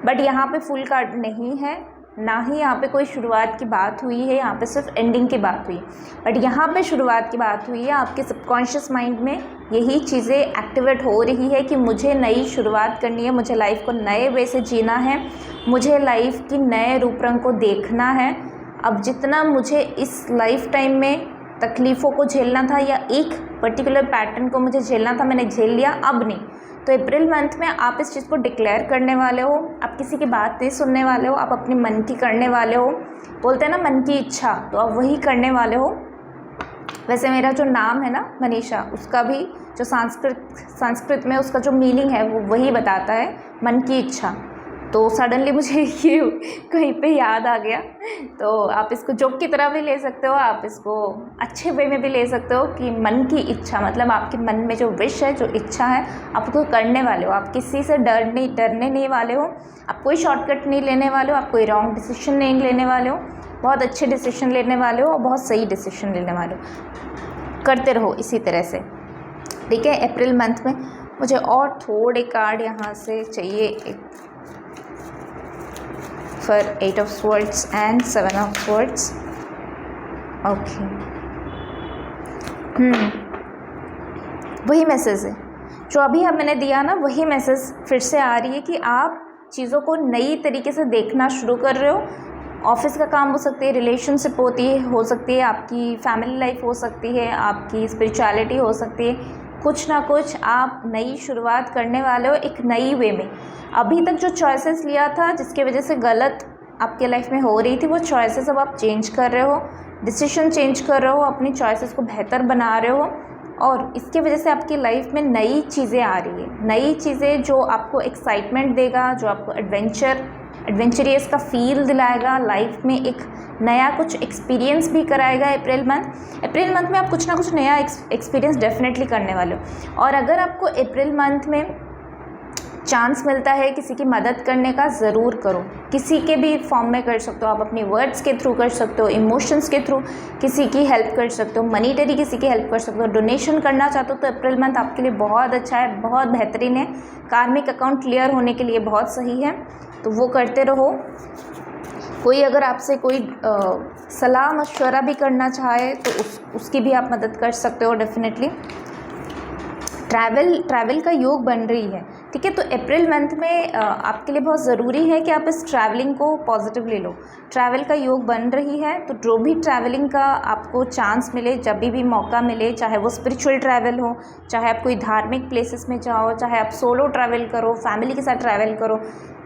बट यहाँ पे फुल कार्ड नहीं है, ना ही यहाँ पे कोई शुरुआत की बात हुई है, यहाँ पे सिर्फ एंडिंग की बात हुई। बट यहाँ पे शुरुआत की बात हुई है, आपके सबकॉन्शियस माइंड में यही चीज़ें एक्टिवेट हो रही है कि मुझे नई शुरुआत करनी है, मुझे लाइफ को नए वे से जीना है, मुझे लाइफ की नए रूप रंग को देखना है। अब जितना मुझे इस लाइफ टाइम में तकलीफ़ों को झेलना था या एक पर्टिकुलर पैटर्न को मुझे झेलना था, मैंने झेल लिया, अब नहीं। तो अप्रैल मंथ में आप इस चीज़ को डिक्लेयर करने वाले हो, आप किसी की बात नहीं सुनने वाले हो, आप अपने मन की करने वाले हो। बोलते हैं ना मन की इच्छा, तो आप वही करने वाले हो। वैसे मेरा जो नाम है ना मनीषा, उसका भी जो संस्कृत में उसका जो मीनिंग है वो वही बताता है, मन की इच्छा। तो सडनली मुझे ये कहीं पे याद आ गया। तो आप इसको जोक की तरह भी ले सकते हो, आप इसको अच्छे वे में भी ले सकते हो कि मन की इच्छा मतलब आपके मन में जो विश है, जो इच्छा है, आप उसको करने वाले हो। आप किसी से डरने नहीं वाले हो, आप कोई शॉर्टकट नहीं लेने वाले हो, आप कोई रॉन्ग डिसीजन नहीं लेने वाले हो, बहुत अच्छे डिसीजन लेने वाले हो और बहुत सही डिसीजन लेने वाले हो। करते रहो इसी तरह से। ठीक है, अप्रैल मंथ में मुझे और थोड़े कार्ड यहाँ से चाहिए for 8 of swords and 7 of swords. Okay. वही मैसेज है जो अभी अब मैंने दिया ना वही मैसेज फिर से आ रही है कि आप चीज़ों को नई तरीके से देखना शुरू कर रहे हो। ऑफिस का काम हो सकती है, रिलेशनशिप हो सकती है, आपकी फैमिली लाइफ हो सकती है, आपकी स्पिरिचुअलिटी हो सकती है। कुछ ना कुछ आप नई शुरुआत करने वाले हो एक नई वे में। अभी तक जो चॉइसेस लिया था जिसकी वजह से गलत आपके लाइफ में हो रही थी, वो चॉइसेस अब आप चेंज कर रहे हो, डिसीजन चेंज कर रहे हो, अपनी चॉइसेस को बेहतर बना रहे हो और इसकी वजह से आपकी लाइफ में नई चीज़ें आ रही है, नई चीज़ें जो आपको एक्साइटमेंट देगा, जो आपको एडवेंचरियस का फील दिलाएगा, लाइफ में एक नया कुछ एक्सपीरियंस भी कराएगा। अप्रैल मंथ में आप कुछ ना कुछ नया एक्सपीरियंस डेफिनेटली करने वाले हो। और अगर आपको अप्रैल मंथ में चांस मिलता है किसी की मदद करने का, ज़रूर करो। किसी के भी फॉर्म में कर सकते हो आप, अपनी वर्ड्स के थ्रू कर सकते हो, इमोशंस के थ्रू किसी की हेल्प कर सकते हो, मनीटरी किसी की हेल्प कर सकते हो, डोनेशन करना चाहते हो तो अप्रैल मंथ आपके लिए बहुत अच्छा है, बहुत बेहतरीन है। कार्मिक अकाउंट क्लियर होने के लिए बहुत सही है, तो वो करते रहो। कोई अगर आपसे कोई सलाह मशवरा भी करना चाहे तो उसकी भी आप मदद कर सकते हो डेफिनेटली। ट्रैवल का योग बन रही है, ठीक है। तो अप्रैल मंथ में आपके लिए बहुत ज़रूरी है कि आप इस ट्रैवलिंग को पॉजिटिवली लो। ट्रैवल का योग बन रही है, तो जो भी ट्रैवलिंग का आपको चांस मिले, जब भी मौका मिले, चाहे वो स्पिरिचुअल ट्रैवल हो, चाहे आप कोई धार्मिक प्लेसेस में जाओ, चाहे आप सोलो ट्रैवल करो, फैमिली के साथ ट्रैवल करो,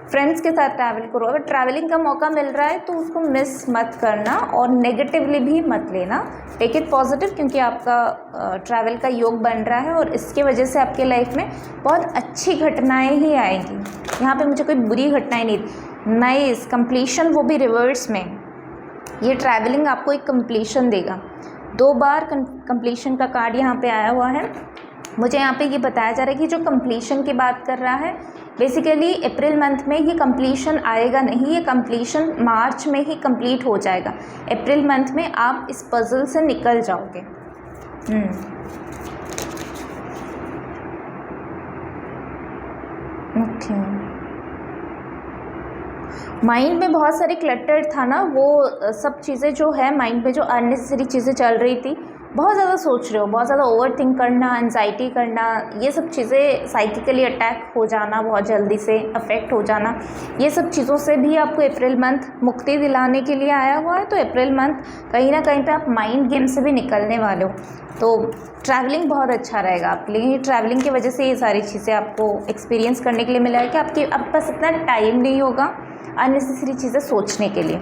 फ्रेंड्स के साथ ट्रैवल करो, अगर ट्रैवलिंग का मौका मिल रहा है तो उसको मिस मत करना और नेगेटिवली भी मत लेना। टेक इट पॉजिटिव, क्योंकि आपका ट्रैवल का योग बन रहा है और इसके वजह से आपके लाइफ में बहुत अच्छी घटनाएं ही आएंगी। यहाँ पे मुझे कोई बुरी घटनाएं नहीं। नाइस कंप्लीशन, वो भी रिवर्स में। ये ट्रैवलिंग आपको एक कंप्लीशन देगा। 2 बार कंप्लीशन का कार्ड यहाँ पे आया हुआ है। मुझे यहाँ पे ये बताया जा रहा है कि जो कंप्लीशन की बात कर रहा है, बेसिकली अप्रैल मंथ में ये कंप्लीशन आएगा नहीं, ये कंप्लीशन मार्च में ही कंप्लीट हो जाएगा। अप्रैल मंथ में आप इस पजल से निकल जाओगे। ओके, माइंड में बहुत सारे क्लटर था ना, वो सब चीज़ें जो है माइंड में जो अननेसेसरी चीज़ें चल रही थी, बहुत ज़्यादा सोच रहे हो, बहुत ज़्यादा ओवर थिंक करना, एंजाइटी करना, ये सब चीज़ें, साइकिकली अटैक हो जाना, बहुत जल्दी से अफेक्ट हो जाना, ये सब चीज़ों से भी आपको अप्रैल मंथ मुक्ति दिलाने के लिए आया हुआ है। तो अप्रैल मंथ कहीं ना कहीं पे आप माइंड गेम से भी निकलने वाले हो, तो ट्रैवलिंग बहुत अच्छा रहेगा आपके लिए। ट्रैवलिंग की वजह से ये सारी चीज़ें आपको एक्सपीरियंस करने के लिए मिला है कि आपके पास इतना टाइम नहीं होगा अननेसेसरी चीज़ें सोचने के लिए।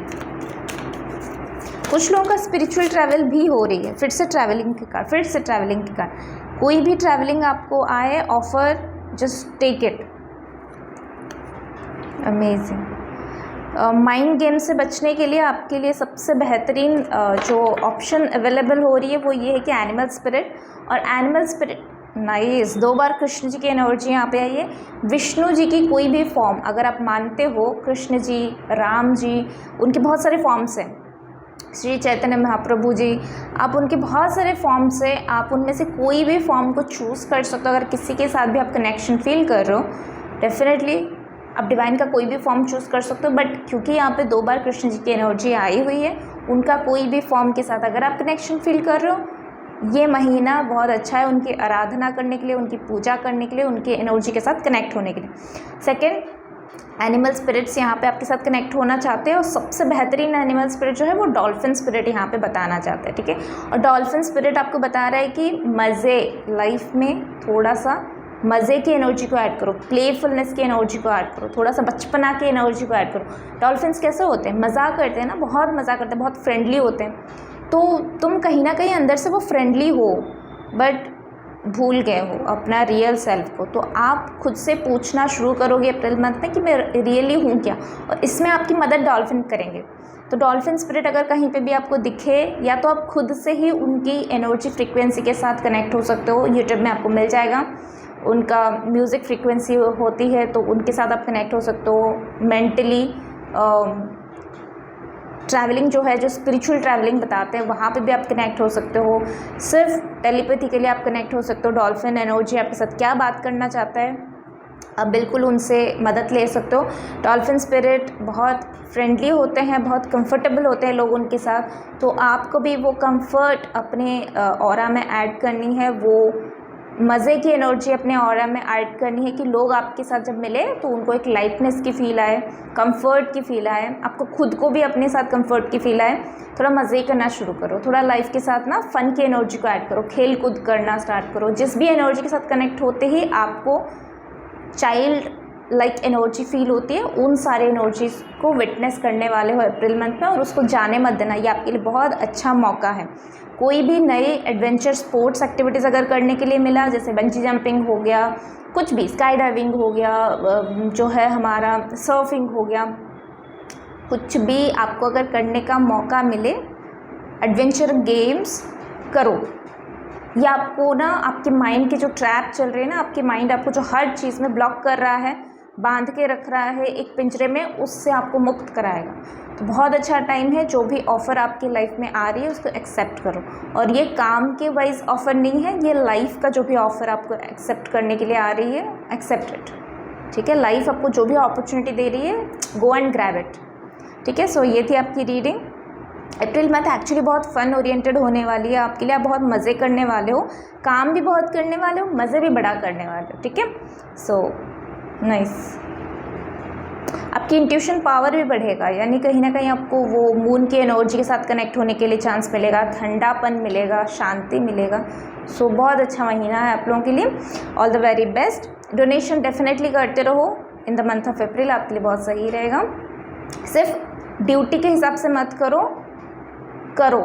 कुछ लोगों का स्पिरिचुअल ट्रैवल भी हो रही है, फिर से ट्रैवलिंग के कारण कोई भी ट्रैवलिंग आपको आए, offer, just take it. Amazing. Mind game से बचने के लिए आपके लिए सबसे बेहतरीन जो ऑप्शन अवेलेबल हो रही है वो ये है कि एनिमल स्पिरिट। और एनिमल स्पिरिट, नाइस, 2 बार कृष्ण जी की एनर्जी यहाँ पे आई है। विष्णु जी की कोई भी फॉर्म अगर आप मानते हो, कृष्ण जी, राम जी, उनके बहुत सारे फॉर्म्स हैं, श्री चैतन्य महाप्रभु जी, आप उनके बहुत सारे फॉर्म से, आप उनमें से कोई भी फॉर्म को चूज़ कर सकते हो। अगर किसी के साथ भी आप कनेक्शन फील कर रहे हो, डेफिनेटली आप डिवाइन का कोई भी फॉर्म चूज़ कर सकते हो। बट क्योंकि यहाँ पे 2 बार कृष्ण जी की एनर्जी आई हुई है, उनका कोई भी फॉर्म के साथ अगर आप कनेक्शन फील कर रहे हो, ये महीना बहुत अच्छा है उनकी आराधना करने के लिए, उनकी पूजा करने के लिए, उनके एनर्जी के साथ कनेक्ट होने के लिए। सेकेंड, एनिमल स्पिरिट्स यहाँ पे आपके साथ कनेक्ट होना चाहते हैं और सबसे बेहतरीन एनिमल स्पिरिट जो है वो डॉल्फिन स्पिरिट यहाँ पे बताना चाहते हैं, ठीक है। और डॉल्फिन स्पिरिट आपको बता रहा है कि मज़े, लाइफ में थोड़ा सा मज़े की एनर्जी को ऐड करो, प्लेफुलनेस की एनर्जी को ऐड करो, थोड़ा सा बचपना की एनर्जी को ऐड करो। डॉल्फिन्स कैसे होते हैं, मज़ाक करते हैं ना, बहुत मज़ाक करते हैं, बहुत फ्रेंडली होते हैं। तो तुम कहीं ना कहीं अंदर से वो फ्रेंडली हो, बट भूल गए हो अपना रियल सेल्फ को। तो आप खुद से पूछना शुरू करोगे अप्रैल मंथ में कि मैं रियली हूँ क्या, और इसमें आपकी मदद डॉल्फिन करेंगे। तो डॉल्फिन स्पिरिट अगर कहीं पे भी आपको दिखे, या तो आप खुद से ही उनकी एनर्जी फ्रीक्वेंसी के साथ कनेक्ट हो सकते हो, यूट्यूब में आपको मिल जाएगा, उनका म्यूज़िक फ्रीक्वेंसी होती है तो उनके साथ आप कनेक्ट हो सकते हो। मेंटली ट्रैवलिंग जो है, जो स्पिरिचुअल ट्रैवलिंग बताते हैं, वहाँ पे भी आप कनेक्ट हो सकते हो। सिर्फ टेलीपैथी के लिए आप कनेक्ट हो सकते हो। डॉल्फिन एनर्जी आपके साथ क्या बात करना चाहता है, आप बिल्कुल उनसे मदद ले सकते हो। डॉल्फिन स्पिरिट बहुत फ्रेंडली होते हैं, बहुत कंफर्टेबल होते हैं लोग उनके साथ, तो आपको भी वो कंफर्ट अपने ऑरा में ऐड करनी है, वो मज़े की एनर्जी अपने ऑरा में ऐड करनी है कि लोग आपके साथ जब मिले तो उनको एक लाइटनेस की फ़ील आए, कंफर्ट की फ़ील आए, आपको खुद को भी अपने साथ कंफर्ट की फ़ील आए। थोड़ा मज़े करना शुरू करो, थोड़ा लाइफ के साथ ना फ़न की एनर्जी को ऐड करो, खेल कूद करना स्टार्ट करो। जिस भी एनर्जी के साथ कनेक्ट होते ही आपको चाइल्ड लाइक एनर्जी फील होती है, उन सारे एनर्जीज़ को विटनेस करने वाले हो अप्रैल मंथ में, और उसको जाने मत देना। ये आपके लिए बहुत अच्छा मौका है। कोई भी नए एडवेंचर स्पोर्ट्स एक्टिविटीज़ अगर करने के लिए मिला, जैसे बंजी जंपिंग हो गया, कुछ भी स्काई डाइविंग हो गया, जो है हमारा सर्फिंग हो गया, कुछ भी आपको अगर करने का मौका मिले, एडवेंचर गेम्स करो। ये आपको ना आपके माइंड के जो ट्रैप चल रहे हैं ना, आपके माइंड आपको जो हर चीज़ में ब्लॉक कर रहा है, बांध के रख रहा है एक पिंजरे में, उससे आपको मुक्त कराएगा। तो बहुत अच्छा टाइम है। जो भी ऑफ़र आपकी लाइफ में आ रही है उसको एक्सेप्ट करो। और ये काम के वाइज ऑफ़र नहीं है, ये लाइफ का जो भी ऑफ़र आपको एक्सेप्ट करने के लिए आ रही है, एक्सेप्ट इट। ठीक है, लाइफ आपको जो भी अपॉर्चुनिटी दे रही है, गो एंड ग्रैब इट। ठीक है, सो ये थी आपकी रीडिंग। अप्रैल मंथ एक्चुअली बहुत फ़न ओरिएंटेड होने वाली है आपके लिए। आप बहुत मज़े करने वाले हो, काम भी बहुत करने वाले हो, मज़े भी बड़ा करने वाले हो। ठीक है, सो नाइस। आपकी इंट्यूशन पावर भी बढ़ेगा, यानी कहीं ना कहीं आपको वो मून की एनर्जी के साथ कनेक्ट होने के लिए चांस मिलेगा, ठंडापन मिलेगा, शांति मिलेगा। सो बहुत अच्छा महीना है आप लोगों के लिए। All the very best. Donation definitely करते रहो इन द मंथ ऑफ अप्रैल, आपके लिए बहुत सही रहेगा। सिर्फ ड्यूटी के हिसाब से मत करो, करो,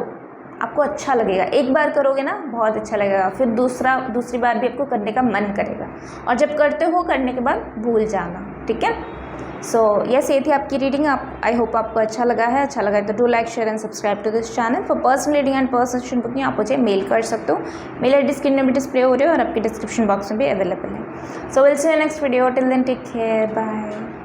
आपको अच्छा लगेगा। एक बार करोगे ना बहुत अच्छा लगेगा, फिर दूसरी बार भी आपको करने का मन करेगा, और जब करते हो करने के बाद भूल जाना। ठीक है, सो यस, ये थी आपकी रीडिंग। आई होप आपको अच्छा लगा है। अच्छा लगा है तो do like, share and subscribe to this channel. For personal reading and personal booking आप मुझे मेल कर सकते हो। मेल आईडी स्क्रीन में भी डिस्प्ले हो रही है और आपके डिस्क्रिप्शन बॉक्स में भी अवेलेबल है। So will see you next video. Till then take care, bye.